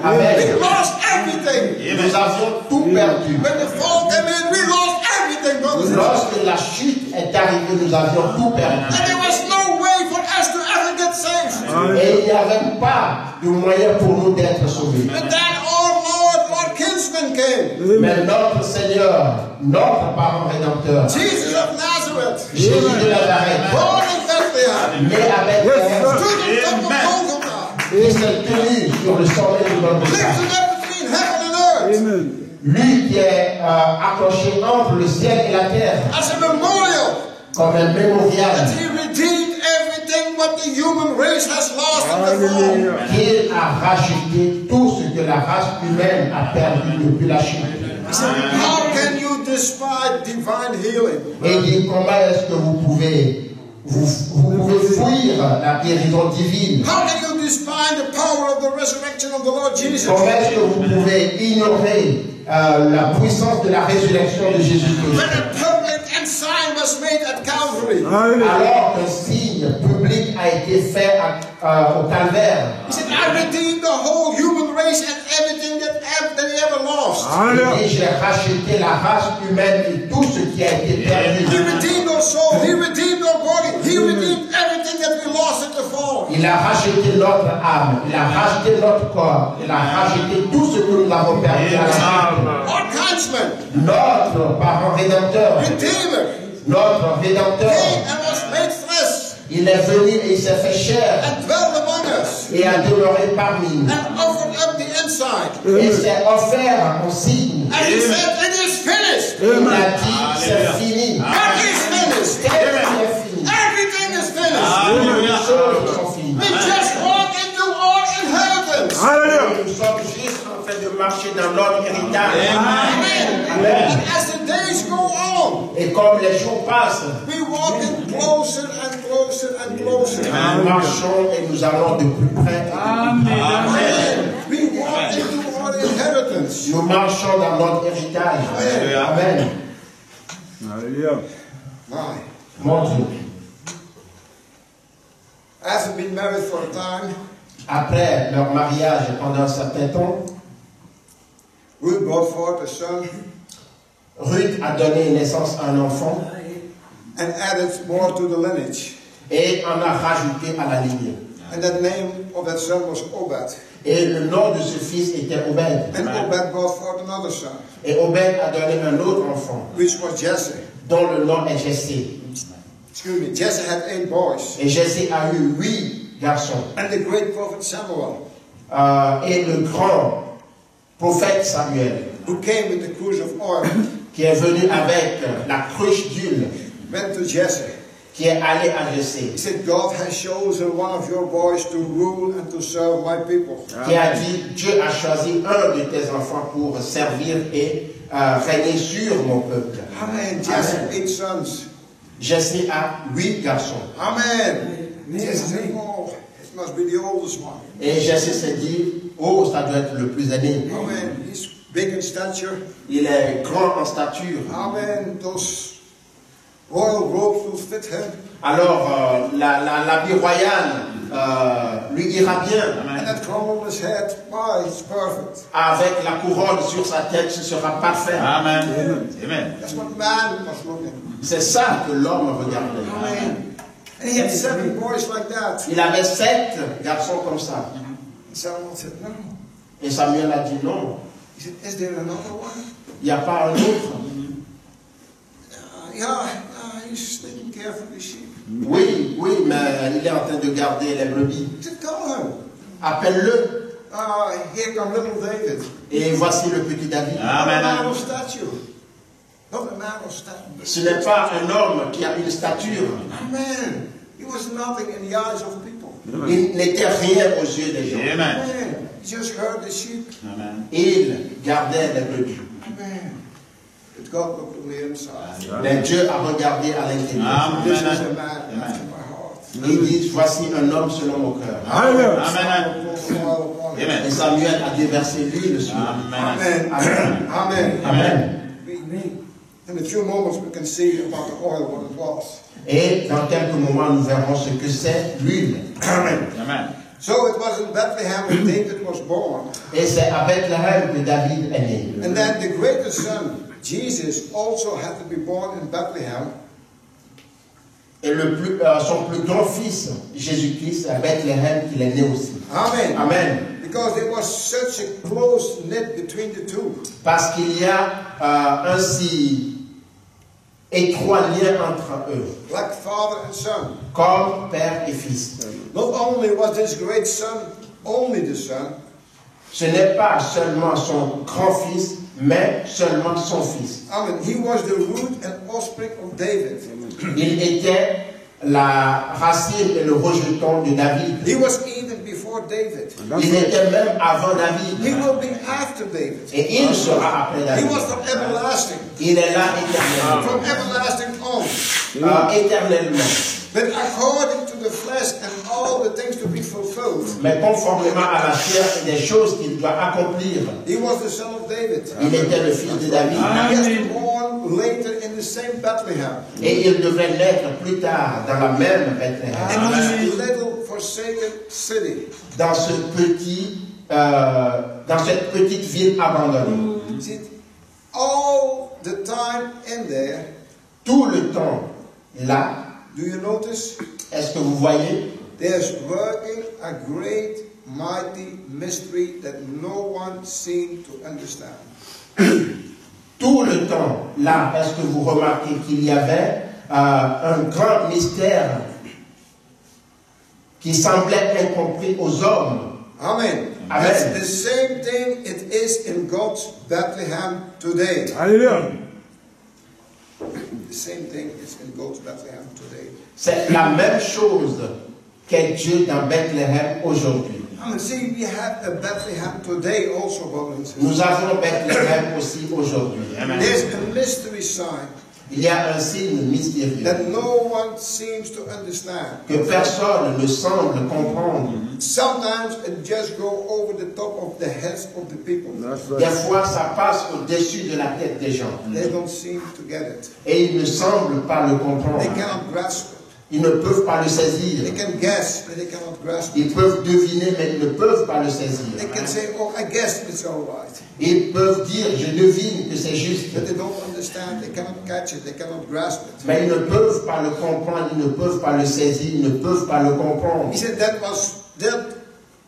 Amen. We lost everything. Nous avions tout perdu. When the fall came in, we lost everything, brothers and sisters. Lorsque la chute est arrivée, nous avions tout perdu. And there was no way for us to ever get saved. Et il n'y avait pas de moyen pour nous d'être sauvés. But then our Lord kinsman came. Mais notre Seigneur, notre parent rédempteur, Jesus of Nazareth. Jésus de Nazareth, Born in Bethlehem. né à Bethléem, Stood on top of Golgotha. et s'est tenu sur le sommet du Golgotha. Lifted up between heaven and earth. Amen. Lui qui est accroché entre le ciel et la terre, As a memorial. comme un That mémorial, he redeemed everything what the human race has lost in the fall. Hallelujah. qu'il a racheté tout ce que la race humaine a perdu depuis la chute. How can you despise divine healing? Et dit, comment est-ce que vous pouvez fuir la guérison divine? How can you despise the power of the resurrection of the Lord Jesus? Comment est-ce que vous pouvez ignorer la puissance de la résurrection de When Jésus-Christ? a public and sign was made at Calvary. Hallelujah. Alors qu'un signe public a été fait au calvaire. He said, I redeemed the whole human race and everything that they ever lost. Hallelujah. Et j'ai racheté la race humaine et tout ce qui a été perdu. He redeemed our soul. He redeemed our body. He redeemed everything that we lost at the fall. Il a racheté notre âme, il a racheté notre corps, il a racheté tout ce que nous avons perdu à la chute. Our kinsman, Notre parent rédempteur, Redeemer, notre rédempteur, came and was made flesh il est venu et il s'est fait chair and dwelt among us et a demeuré parmi nous. and offered up the inside. Et s'est offert en signe. And he said, it is finished. Il a dit, c'est fini. What is finished? C'est fini. Everything is finished. Toutes les choses sont finies. We just walk into our inheritance. Hallelujah. Nous sommes juste en train de marcher dans notre héritage. Amen. Amen. And as the days go on, Et comme les jours passent, we walk in closer and closer and closer. nous marchons et nous allons de plus près. Amen. We walk into our inheritance. Nous marchons dans notre héritage. Amen. Hallelujah. My. Mon Dieu. After being married for a time, Après leur mariage pendant un certain temps, Ruth brought forth a son Ruth a donné naissance à un enfant and added more to the lineage. et en a rajouté à la ligne. And that name of that son was Obed. Et le nom de ce fils était Obed. And Obed brought forth another son, Et Obed a donné un autre enfant, which was Jesse. dont le nom est Jessé. Excuse me, Jesse had 8 boys. Et Jessé a eu 8 garçons. And the great prophet Samuel, Et le grand prophète Samuel, who came with the cruse of oil, qui est venu avec la cruche d'huile, went to Jesse. qui est allé à Jessé, He said, God has chosen one of your boys to rule and to serve my people. qui a dit, Dieu a choisi un de tes enfants pour servir et régner sur mon peuple. Amen. Jesse, 8 sons. Jessé a 8 garçons. Amen. Jesse said, oh, it must be the oldest one. Et Jessé s'est dit, oh, ça doit être le plus aîné. Amen. He's big in stature. Il est grand en stature. Amen. Those royal robes will fit him. Alors, l'habit royal lui ira bien. And that crown on his head, why, it's perfect. Avec la couronne sur sa tête, ce sera parfait. Amen. Amen. That's what man was looking. C'est ça que l'homme regardait. Amen. And he had 7 boys like that. Il avait 7 garçons comme ça. And Samuel said, no. Et Samuel a dit non. He said, is there another one? Il n'y a pas un autre. Yeah, he's taking care of the sheep. Oui, mais il est en train de garder les brebis. He said, call him. Appelle-le. Here come little David. Et voici le petit David. Not a man Amen. of stature. Not a man of stature. Ce n'est pas un homme qui a une stature. Amen. He was nothing in the eyes of people. Il n'était rien aux yeux des gens. Amen. Amen. He just heard the sheep. Amen. Il gardait les brebis. Amen. But God looked on the inside. Mais Dieu a regardé à l'intérieur. This is a man after my heart. Il dit, voici un homme selon mon cœur. Alléluia. Amen. Et Samuel a déversé l'huile sur lui. Amen. Amen. Amen. Amen. In a few moments we can see about the oil what it was. Et dans quelques moments, nous verrons ce que c'est l'huile. Amen. Amen. So it was in Bethlehem when David was born. Et c'est à Bethléem que David est né. And then the greatest son, Jesus, also had to be born in Bethlehem. Et son plus grand fils, Jésus-Christ, c'est à Bethléem qu'il est né aussi. Amen. Amen. Because there was such a close knit between the two. Parce qu'il y a un si étroit lien entre eux, Like father and son. comme père et fils. Not only was this great son only the son, Ce n'est pas seulement son grand-fils, mais seulement son fils. Amen. He was the root and offspring of David. Il était la racine et le rejeton de David. He was even before David. Il était même avant David. He will be after David. Et il sera après He David. was from everlasting. Il est là éternellement. From everlasting on. Éternellement. But according to the flesh and all the things to be fulfilled, Mais conformément à la chair et des choses qu'il doit accomplir. he was the son of David. Il était le fils de David. He was born later in the same Bethlehem. Et il devrait naître plus tard dans la même Bethléem. In this little forsaken city. Dans cette petite ville abandonnée. See, all the time in there, Tout le temps là, do you notice? est-ce que vous voyez? There's working a great, mighty mystery that no one seemed to understand. Tout le temps là, est-ce que vous remarquez qu'il y avait un grand mystère qui semblait incompris aux hommes? Amen. Amen. That's the same thing it is in God's Bethlehem today. Alléluia. The same thing is in God's Bethlehem today. C'est la même chose qu'est Dieu dans Bethléem aujourd'hui. Amen. See, we have a Bethlehem today also, brothers and sisters. Nous avons Bethléem aussi aujourd'hui. Amen. There's a mystery sign Il y a un signe mystérieux that no one seems to understand. que personne ne semble comprendre. Sometimes it just go over the top of the heads of the people. That's Des right. fois, ça passe au-dessus de la tête des gens. They don't seem to get it. Et ils ne semblent pas le comprendre. They cannot grasp it. Ils ne peuvent pas le saisir. They can guess, but they cannot grasp it. Ils peuvent deviner, mais ils ne peuvent pas le saisir. They can say, oh, I guess it's all right. Ils peuvent dire, je devine que c'est juste. But they don't understand. They cannot catch it. They cannot grasp it. Mais ils ne peuvent pas le comprendre, ils ne peuvent pas le saisir, ils ne peuvent pas le comprendre. He said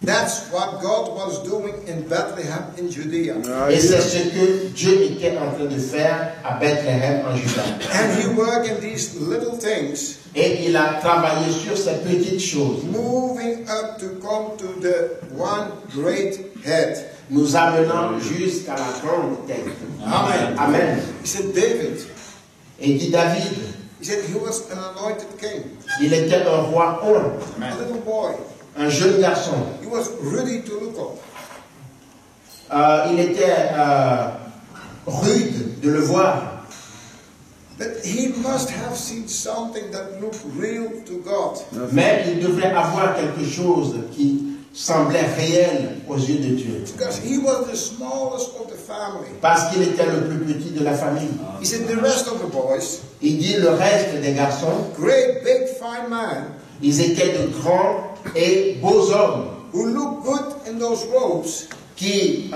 that's what God was doing in Bethlehem in Judea. Et c'est ce que Dieu était en train de faire à Bethléem en Juda. And he worked in these little things, Et il a travaillé sur ces petites choses, moving up to come to the one great head. nous amenant jusqu'à la grande tête. Amen. Amen. He said David. Et dit David, He said he was an anointed king. il était un roi homme, A little boy. un jeune garçon. He was ready to look up. Il était rude de le voir. But he must have seen something that looked real to God. Mais il devrait avoir quelque chose qui semblait réel aux yeux de Dieu. Because he was the smallest of the family. Parce qu'il était le plus petit de la famille. He said the rest of the boys, Il dit le reste des garçons, great, big, fine man, ils étaient de grands et beaux hommes who looked good in those robes, qui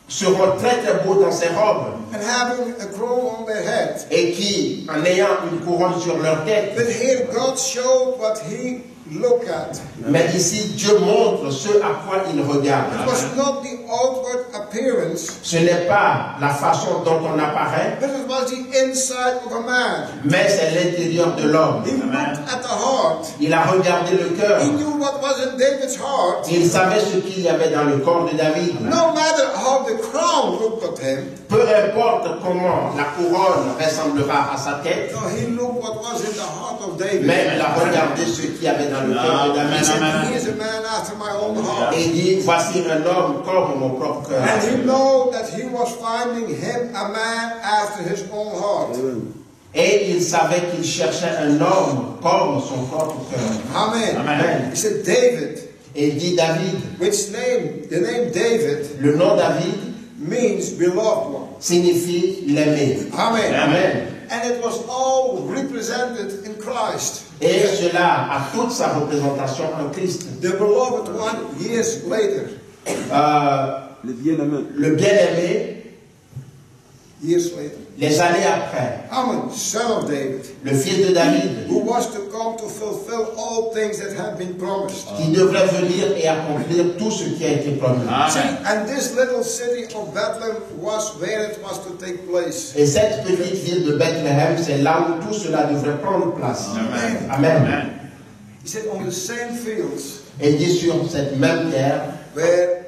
seront très très beaux dans ces robes and having a crown on their head. et qui, en ayant une couronne sur leur tête, But here God showed what he looked at. mais ici Dieu montre ce à quoi il regarde. It was not the outward appearance, Ce n'est pas la façon dont on apparaît, but it was the inside of a man. mais c'est l'intérieur de l'homme. He looked at the heart. Il a regardé le cœur. He knew what was in David's heart. Il savait ce qu'il y avait dans le corps de David. No matter how the crown looked at him, Peu importe comment la couronne ressemblera à sa tête, no, he looked what was in the heart of David. mais il a regardé ce qu'il y avait dans le cœur de He David. said, he is a man after my own heart. Et il dit, voici un homme comme mon propre cœur. And he knew that he was finding him a man after his own heart. Et il savait qu'il cherchait un homme comme son propre cœur. Amen. Amen. He said, David, Et il dit David. which name, the name David Le nom David means beloved one. signifie l'aimer. Amen. Amen. And it was all represented in Christ. Et cela a toute sa représentation en Christ. The beloved one years later. Le bien-aimé. Le bien-aimé, Years later. les années après, Amen. Son of David. le fils de David, Who was to come to fulfill all things that had been promised. qui devrait venir et accomplir tout ce qui a été promis. See, and this little city of Bethlehem was where it was to take place. Et cette petite ville de Bethléem, c'est là où tout cela devrait prendre place. Amen. Amen. He said, on the same fields Et il dit sur cette même terre where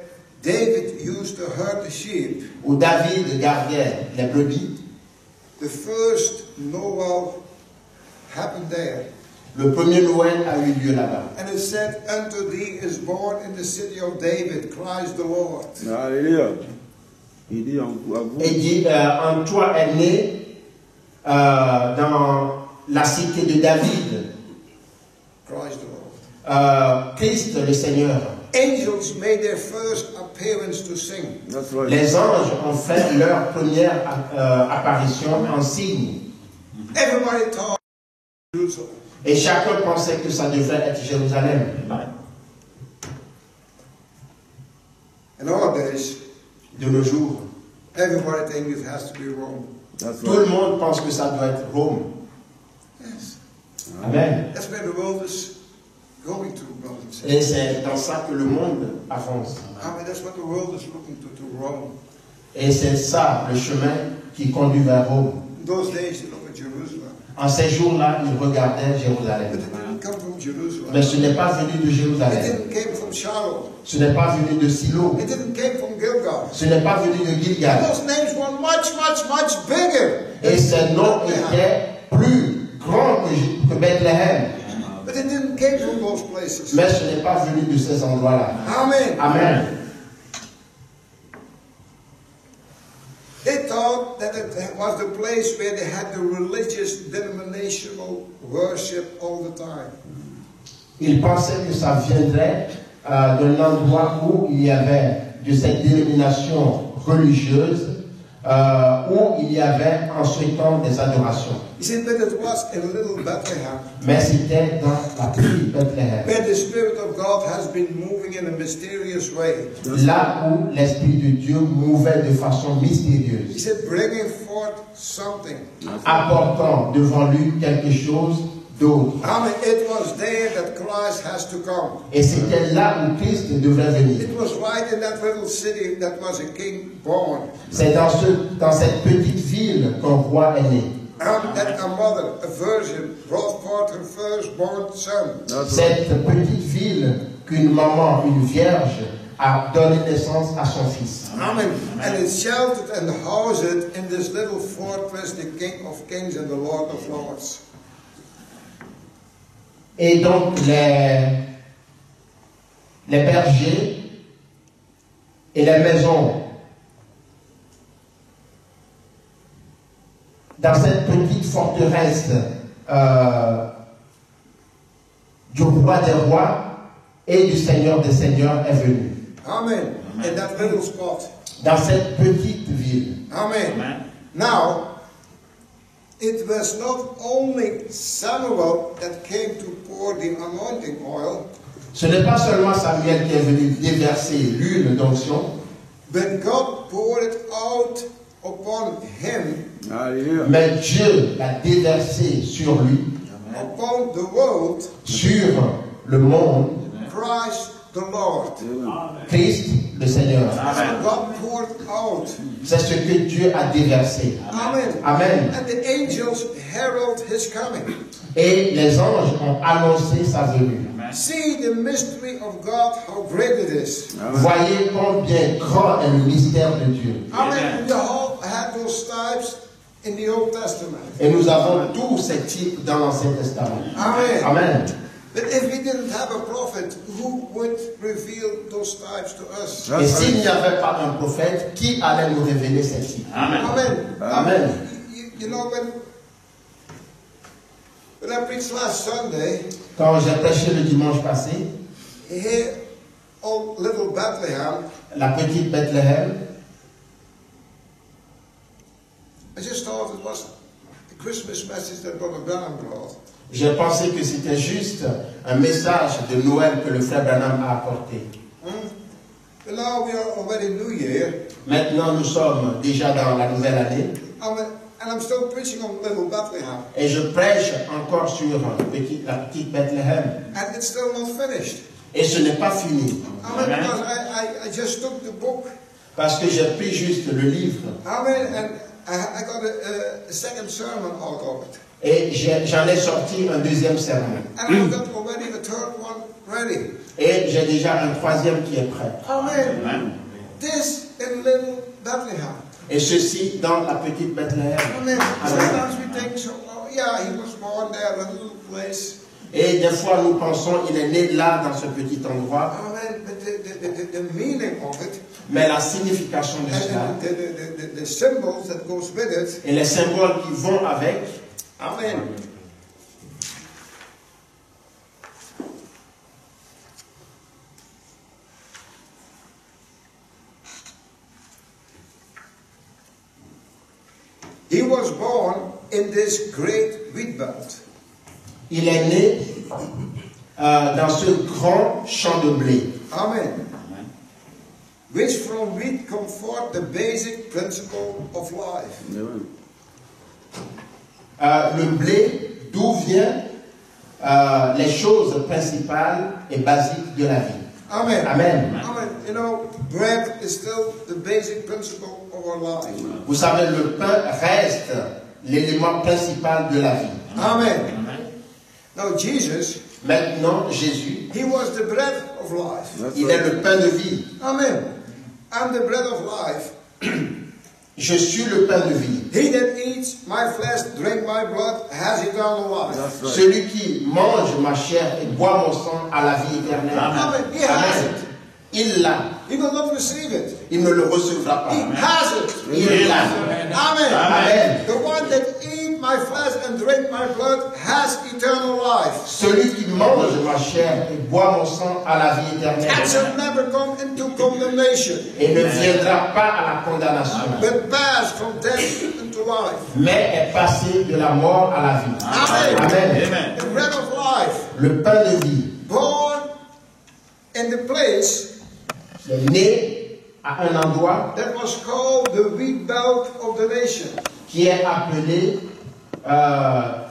David used to herd the sheep, où David gardait les brebis, the first Noel happened there. le premier Noël a eu lieu là-bas. And it said, unto thee is born in the city of David, Christ the Lord. Alléluia. Il dit à vous. Et il dit, en toi est né dans la cité de David, Christ the Lord. Christ le Seigneur. Angels made their first appearance to sing. That's right. Les anges ont fait leur première apparition en signe. Everybody thought Jerusalem. Et chacun pensait que ça devait être Jérusalem. In our days, De nos jours, everybody thinks it has to be Rome. That's tout le right. monde pense que ça doit être Rome. Yes. Amen. That's where the world is going to, brothers and sisters. Et c'est dans ça que le monde avance. I mean, that's what the world is looking to Rome. Et c'est ça le chemin qui conduit vers Rome. In those days, you look at Jerusalem. En ces jours-là, ils regardaient But Jérusalem. it didn't come from Jerusalem. Mais ce n'est pas venu de It Jérusalem. didn't come from Shiloh. Ce n'est pas venu de Silo. It didn't come from Gilgal. Ce n'est pas venu de Gilgal. Those names were much bigger. Et ces noms étaient plus grands que Bethléem. But it didn't come from those places. Mais ce n'est pas venu de ces endroits-là. Amen. Amen. They thought that it was the place where they had the religious denominational worship all the time. Ils pensaient que ça viendrait d'un endroit où il y avait de cette dénomination religieuse, où il y avait en ce temps des adorations. He said, but it was in little Bethlehem, Mais c'était dans la petite Bethléem, where the Spirit of God has been moving in a mysterious way. là où l'Esprit de Dieu mouvait de façon He mystérieuse, said, bringing forth something. apportant devant lui quelque chose d'autre. I mean, it was there that Christ has to come. Et c'était là où Christ devait venir. It was right in that little city that was a king born. C'est dans cette petite ville qu'un roi est né. That a mother, a virgin, brought forth her firstborn son. That's right. Cette petite ville qu'une maman, une vierge, a donné naissance à son fils. Amen. And it sheltered and housed it in this little fortress, the King of Kings and the Lord of Lords. Et donc les bergers et les maisons dans cette petite forteresse du roi des rois et du Seigneur des seigneurs est venu. Amen. In that little spot. Dans cette petite ville. Amen. Now, it was not only Samuel that came to pour the anointing oil, Ce n'est pas seulement Samuel qui est venu déverser l'huile d'onction, but God poured it out upon him, Alléluia. mais Dieu l'a déversé sur lui, upon the world, sur le monde, Christ the Lord. Christ le Seigneur. God poured out. C'est ce que Dieu a déversé. Amen. Amen. And the angels herald his coming. Et les anges ont annoncé sa venue. See the mystery of God, how great it is. Voyez combien grand est le mystère de Dieu. Amen. We all had those types in the Old Testament. Et nous avons tous ces types dans l'Ancien Testament. Amen. Amen. But if we didn't have a prophet, who would reveal those types to us? Et s'il n'y avait pas un prophète, qui allait nous révéler ces types? Amen. Amen. You know, When I preached last Sunday, Quand j'ai prêché le dimanche passé, here, old little Bethlehem, la petite Bethléem, I just thought it was the Christmas message that Brother Branham brought. j'ai pensé que c'était juste un message de Noël que le frère Branham a apporté. But now we are already New Year, Maintenant, nous sommes déjà dans la nouvelle année and I'm still preaching on little Bethlehem, et je prêche encore sur la petite Bethléem. and it's still not finished. Et ce n'est pas fini. Because I just took the book, Parce que j'ai pris juste le livre and I got a second sermon out of it. et j'en ai sorti un deuxième sermon. And I've got already a third one ready. Et j'ai déjà un troisième qui est prêt. Amen. This in little Bethlehem. Et ceci dans la petite Bethléem. Amen. Sometimes we think, so, oh yeah, he was born there in a little place. Et des fois nous pensons il est né là dans ce petit endroit. Amen. But the meaning of it, Mais la signification de cela and the symbols that goes with it. et les symboles qui vont avec. Amen. He was born in this great wheat belt. Il est né dans ce grand champ de blé. Amen. Which from wheat come forth the basic principle of life. Le blé, d'où viennent les choses principales et basiques de la vie. Amen. Amen. Amen. You know, bread is still the basic principle of our life. Vous savez, le pain reste l'élément principal de la vie. Amen. Now Jesus, Maintenant, Jésus, he was the bread of life. il est le pain de vie. Amen. I'm the bread of life. Je suis le pain de vie. He that eats my flesh, drink my blood, has eternal life. Celui qui mange ma chair et boit mon sang a la vie éternelle. Amen. He has Amen. it. Il l'a. He will not receive it. Il ne le recevra He pas. has it. Il l'a. Amen. Amen. The one that eat my flesh and drink my blood has eternal life. Celui qui mange ma chair et boit mon sang a la vie éternelle. And shall never come into condemnation, Et ne viendra pas à la condamnation, but pass from death into life. mais est passé de la mort à la vie. Amen. Amen. The bread of life, Le pain de vie born in the place est né à un endroit that was called the wheat belt of the nation. qui est appelé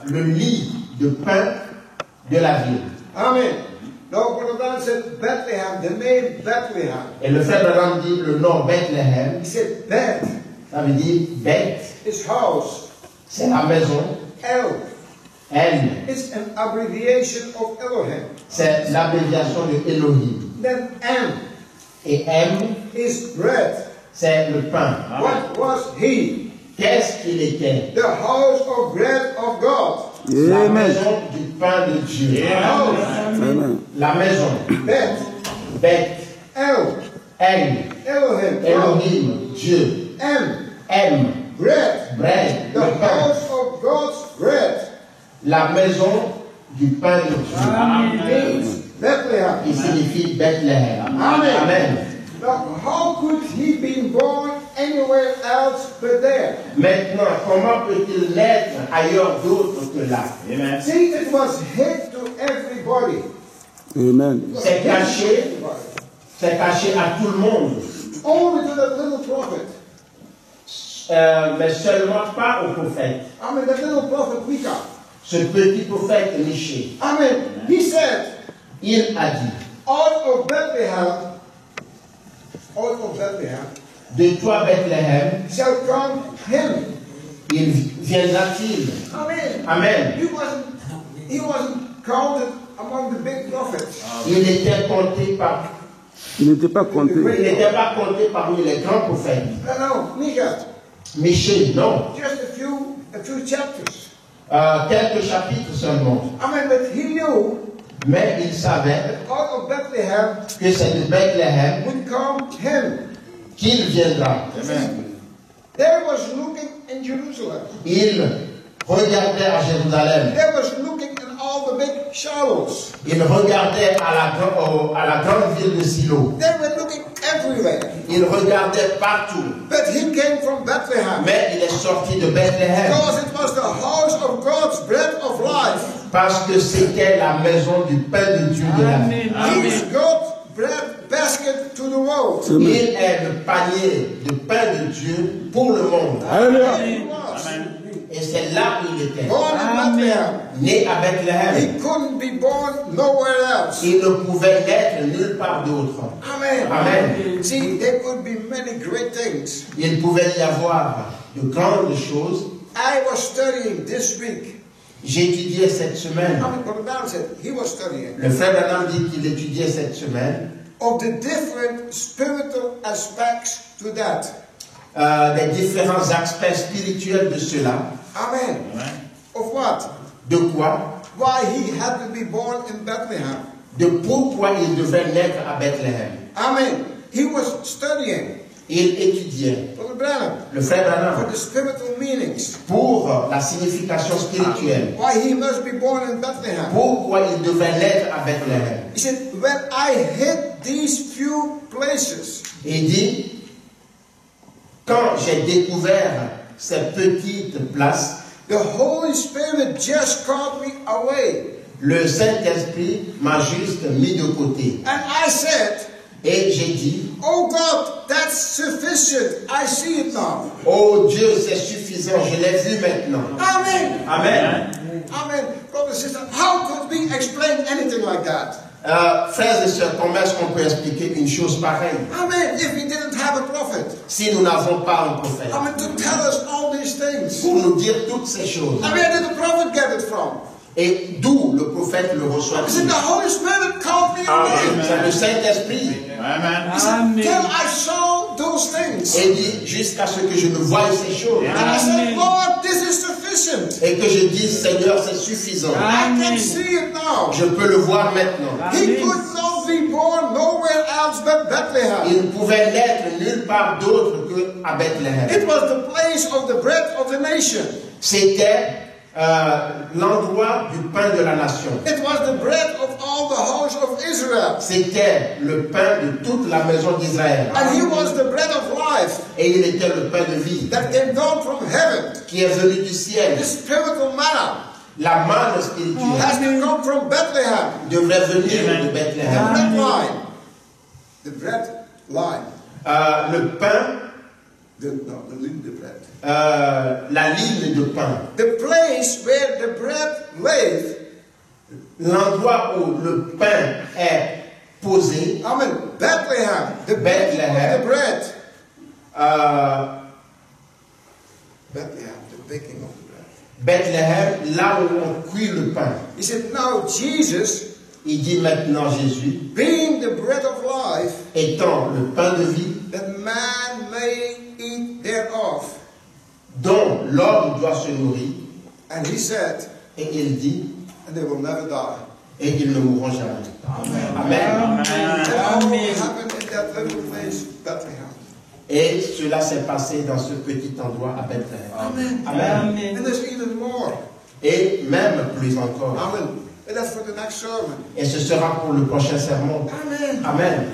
le lit de pain de la ville. Amen. Now, Brother Dan said Bethlehem, the name Bethlehem. Et le frère Branham dit le nom Bethléem, He said Beth ça veut dire Beth, is house. c'est la maison. El M, is an abbreviation of Elohim. c'est l'abréviation de Elohim. Then M Et M, is bread. c'est le pain. What was he? Qu'est-ce qu'il était? The house of bread of God. La maison du pain de Dieu. House. Amen. La maison. Beth. Beth, El. M, Elohim. God. Elohim, Dieu. M. M, Bread. bread, The le pain. house of God's bread. La maison du pain de Dieu. Means Bethlehem. Qui signifie Bethléem. Amen. Amen. Now, how could he be born anywhere else but there? Maintenant, comment peut-il naître ailleurs d'autre que là? See, it was hid to everybody. Amen. C'est caché, c'est caché à tout le monde, Only to that little prophet. mais seulement pas au prophète. I mean, that little prophet Micah. Ce petit prophète Michée, I mean, he said, il a dit, out of Bethlehem, de toi Bethléem, shall come him. il viendra-t-il? Amen. Amen. He wasn't counted among the big prophets. Il était compté par, Il n'était pas compté. il n'était pas compté parmi les grands prophètes. No, Micah. Michée, non. Just a few chapters. Quelques chapitres seulement. I mean, but he knew Mais il savait that out of Bethlehem que c'est de Bethléem would come him. qu'il viendra. There was looking in Jerusalem. Il regardait à Jérusalem. There was looking Shilohs. Ils regardaient à la grande ville de Silo. They were looking everywhere. Ils regardaient partout. But he came from Bethlehem. Mais il est sorti de Bethléem. Because it was the house of God's bread of life. Parce que c'était la maison du pain de Dieu de la vie. He's God's bread basket to the world. Il est le panier de pain de Dieu pour le monde. Alléluia. He was. Et c'est là où il était. Born in Bethlehem. Né à Bethléem. He couldn't be born nowhere else. Il ne pouvait naître nulle part d'autre. Amen. Amen. See, there could be many great things. Il pouvait y avoir de grandes choses. I was studying this week. J'ai étudié cette semaine. I mean, Brother Brown said he was studying Le frère Branham dit qu'il étudiait cette semaine of the different spiritual aspects to that. des différents aspects spirituels de cela. Amen. Of what? De quoi? Why he had to be born in Bethlehem. De pourquoi il devait naître à Bethléem. Amen. He was studying, Il étudiait, Brother Branham, le frère for Branham, the spiritual meanings. pour la signification spirituelle. Why he must be born in Bethlehem. Pourquoi il devait naître à Bethléem. He said, when I hit these few places, Et il dit, quand j'ai découvert ces petites places, the Holy Spirit just called me away. le Saint-Esprit m'a juste mis de côté. And I said, Et j'ai dit, oh God, that's sufficient. I see it now. oh Dieu, c'est suffisant, je l'ai vu maintenant. Amen. Amen. Amen. Brother and sister, how could we explain anything like that? Frères et sœurs, comment est-ce qu'on peut expliquer une chose pareille Amen. If we didn't have a prophet, si nous n'avons pas un prophète amen, to tell us all these things. pour nous dire toutes ces choses? I mean, where did the prophet get it from? Et d'où le prophète le He reçoit-il? said, the Holy Spirit called me away. C'est le Saint-Esprit. He said, till I saw those things. Et dit, jusqu'à ce que je ne voie ces choses. And I said, Lord, this is sufficient. Et que je dise, Seigneur, c'est suffisant. I can see it now. Je peux le voir maintenant. He could not be born nowhere else but Bethlehem. Il ne pouvait naître nulle part d'autre qu'à Bethléem. It was the place of the bread of the nation. C'était l'endroit du pain de la nation. It was the bread of all the house of Israel. C'était le pain de toute la maison d'Israël. And he was the bread of life Et il était le pain de vie that came down from heaven. qui est venu du ciel. The spiritual manna La manne spirituelle has to come from Bethlehem. devrait venir de The Bethléem. bread line. The bread line. Le pain, The bread. la ligne de pain. The place where the bread laid. L'endroit où le pain est posé. Amen. Bethlehem. The baking Bethlehem. of the bread. Bethlehem. The baking of the bread. Bethléem, là où on cuit le pain. He said, now Jesus, Il dit maintenant Jésus, being the bread of life, étant le pain de vie, that man may eat thereof. dont l'homme doit se nourrir. And he said, Et il dit, and they will never die. et ils ne mourront jamais. Amen. That all happened in that little place, Bethlehem. Et cela s'est passé dans ce petit endroit à Bethléem. Amen. Amen. And there's even more. Et même plus encore. Amen. And that's for the next sermon. Et ce sera pour le prochain sermon. Amen. Amen.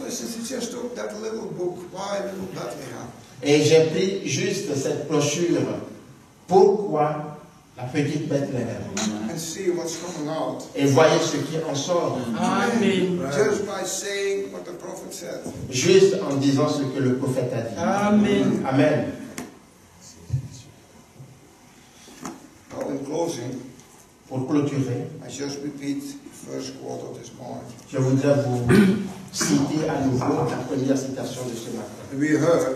Listen, he just took that little book, Why Little Bethlehem? Et j'ai pris juste cette brochure. Pourquoi la petite Bethléem? And see what's coming out. Et voyez ce qui en sort. Amen. Just by saying what the prophet said. Juste en disant ce que le prophète a dit. Amen. Amen. Now in closing, Pour clôturer, I just repeat the first quote of this morning. je voudrais vous citer à nouveau la première citation de ce matin. We heard,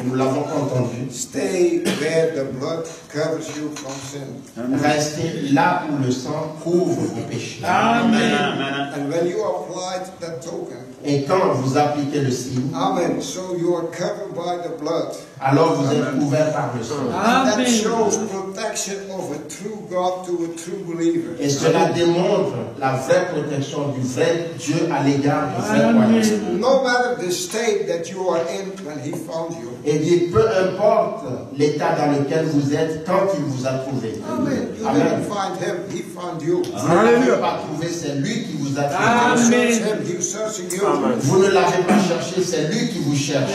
Nous l'avons entendu. stay where the blood covers you from sin. Restez là où le sang couvre vos péchés. Amen. And when you applied that token, Et quand vous appliquez le signe, amen, so you are covered by the blood. alors vous êtes couverts par le sang. That shows protection of a true God to a true believer. Et cela démontre la vraie protection du vrai Dieu à l'égard du vrai croyant. No matter the state that you are in when he found you. Et dit, peu importe l'état dans lequel vous êtes quand il vous a trouvé. Amen. You Amen. didn't find him, he found you. Vous ne l'avez pas trouvé, c'est lui qui vous a trouvé. You search him, he was searching you. Vous ne l'avez pas cherché, c'est lui qui vous cherche.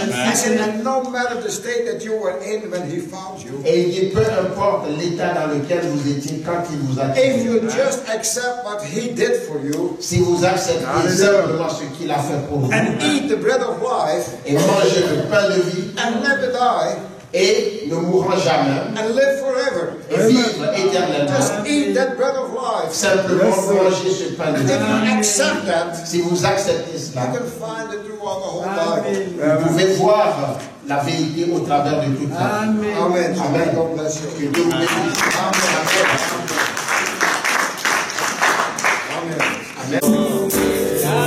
And no matter the state that you were in when he found you. Et il dit, peu importe l'état dans lequel vous étiez quand il vous a If you trouvé. just accept what he did for you. Si vous acceptez simplement ce qu'il a fait pour vous. And eat the bread of life. Et mangez le pain de vie. And never die. Et ne mourra jamais. And live forever. Et vivre éternellement. Just eat that bread of life. Simplement manger ce pain de And if you vie. accept that, Si vous acceptez cela, you can find it throughout the whole Bible. vous pouvez voir la vérité au travers de toute la vie. Amen. Amen. God bless you. Que Dieu vous bénisse. Amen. Amen.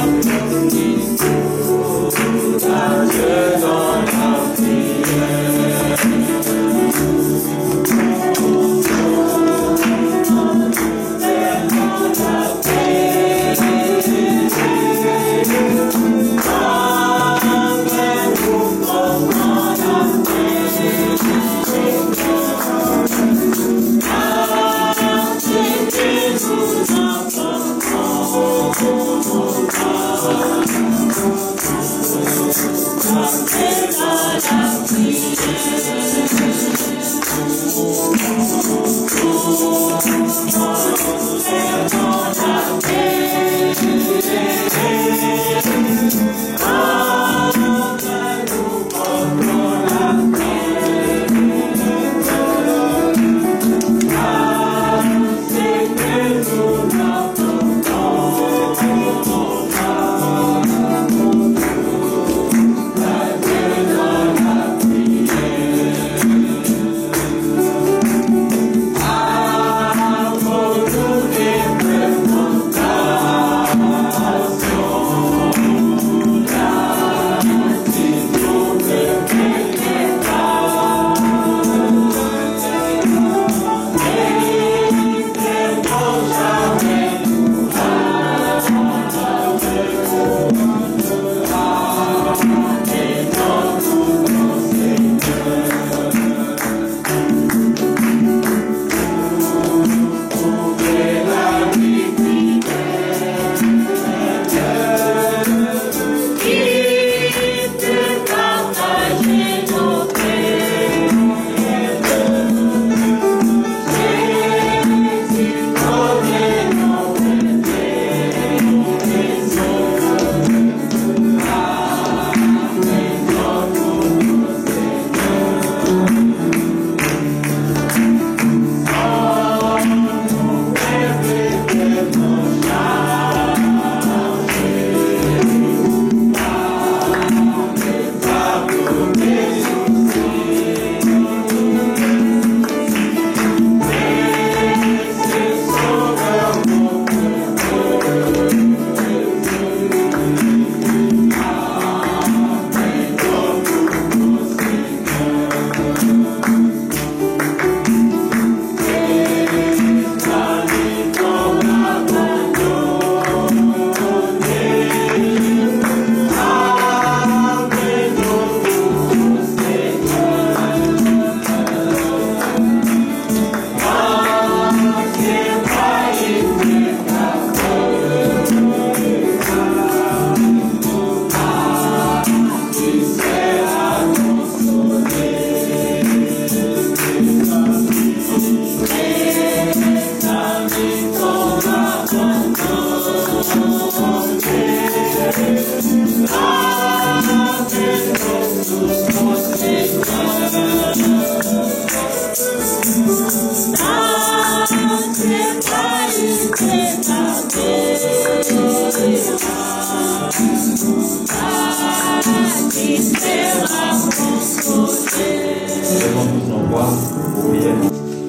Levons-nous nos voix pour prier.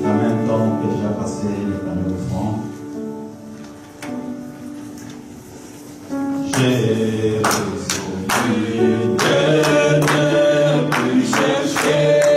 En même temps, on peut déjà passer le premier refrain. J'ai résolu de ne plus chercher.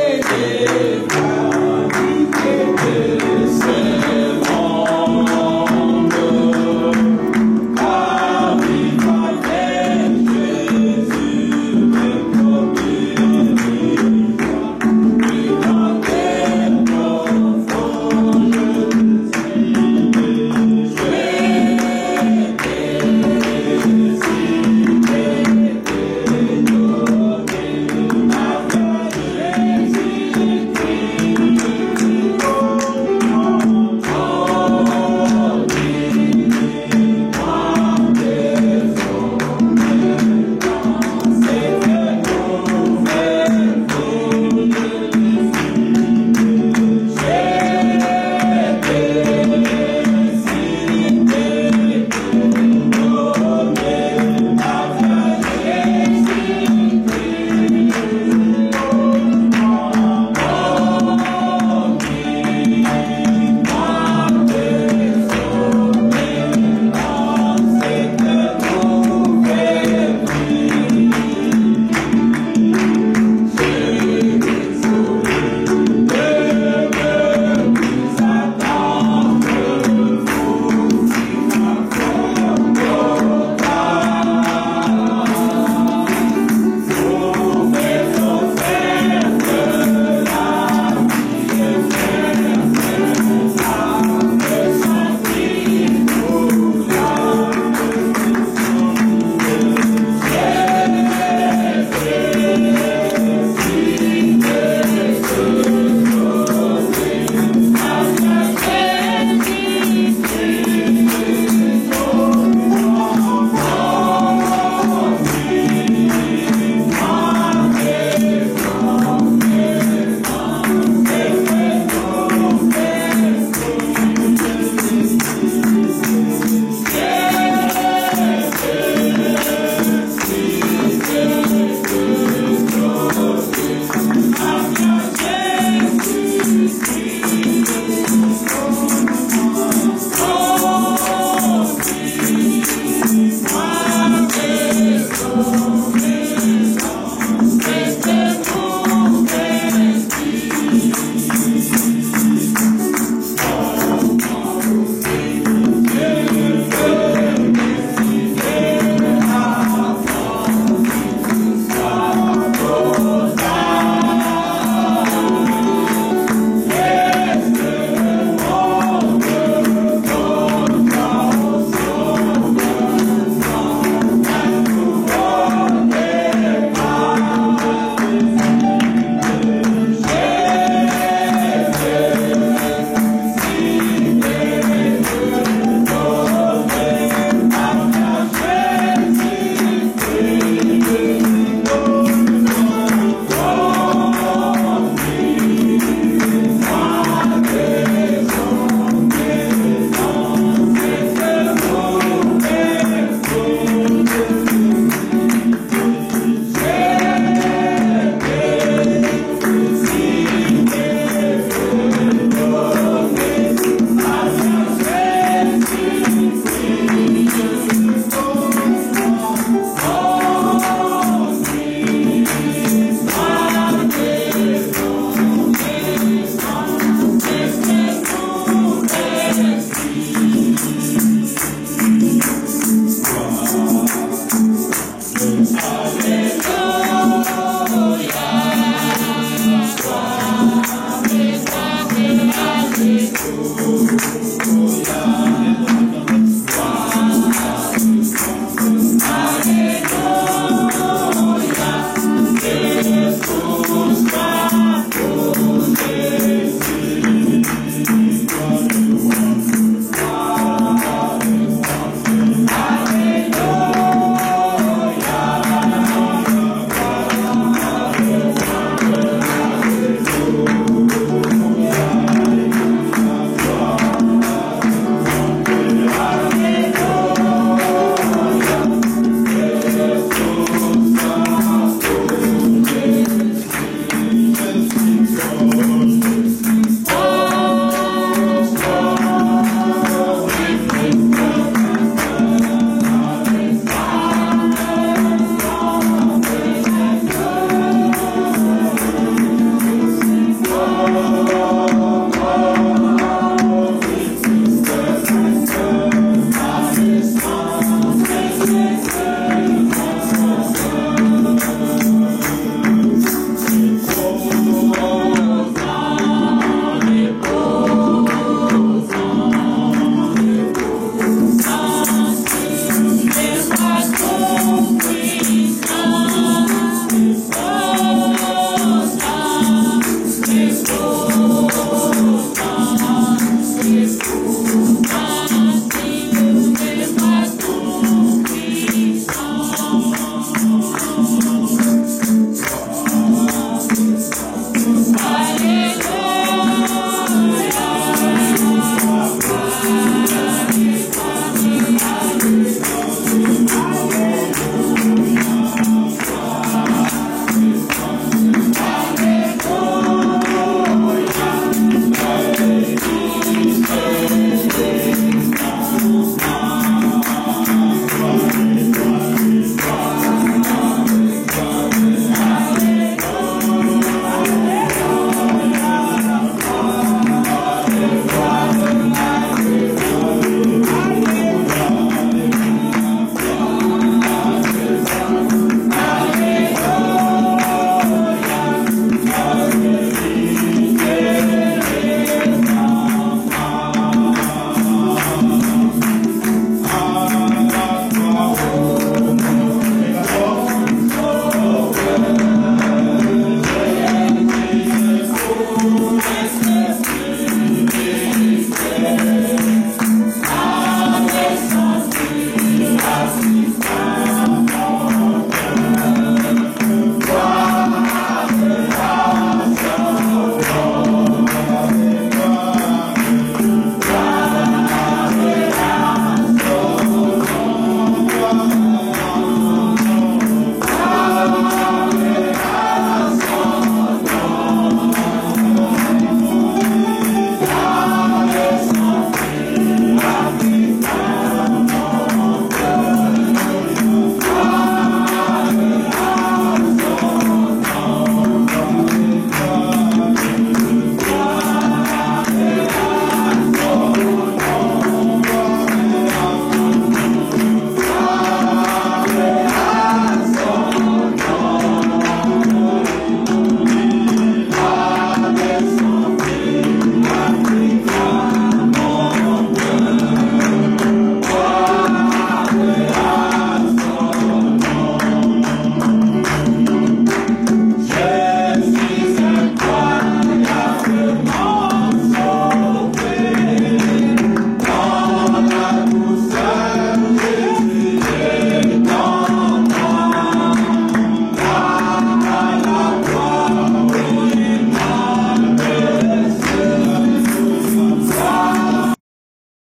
Oh,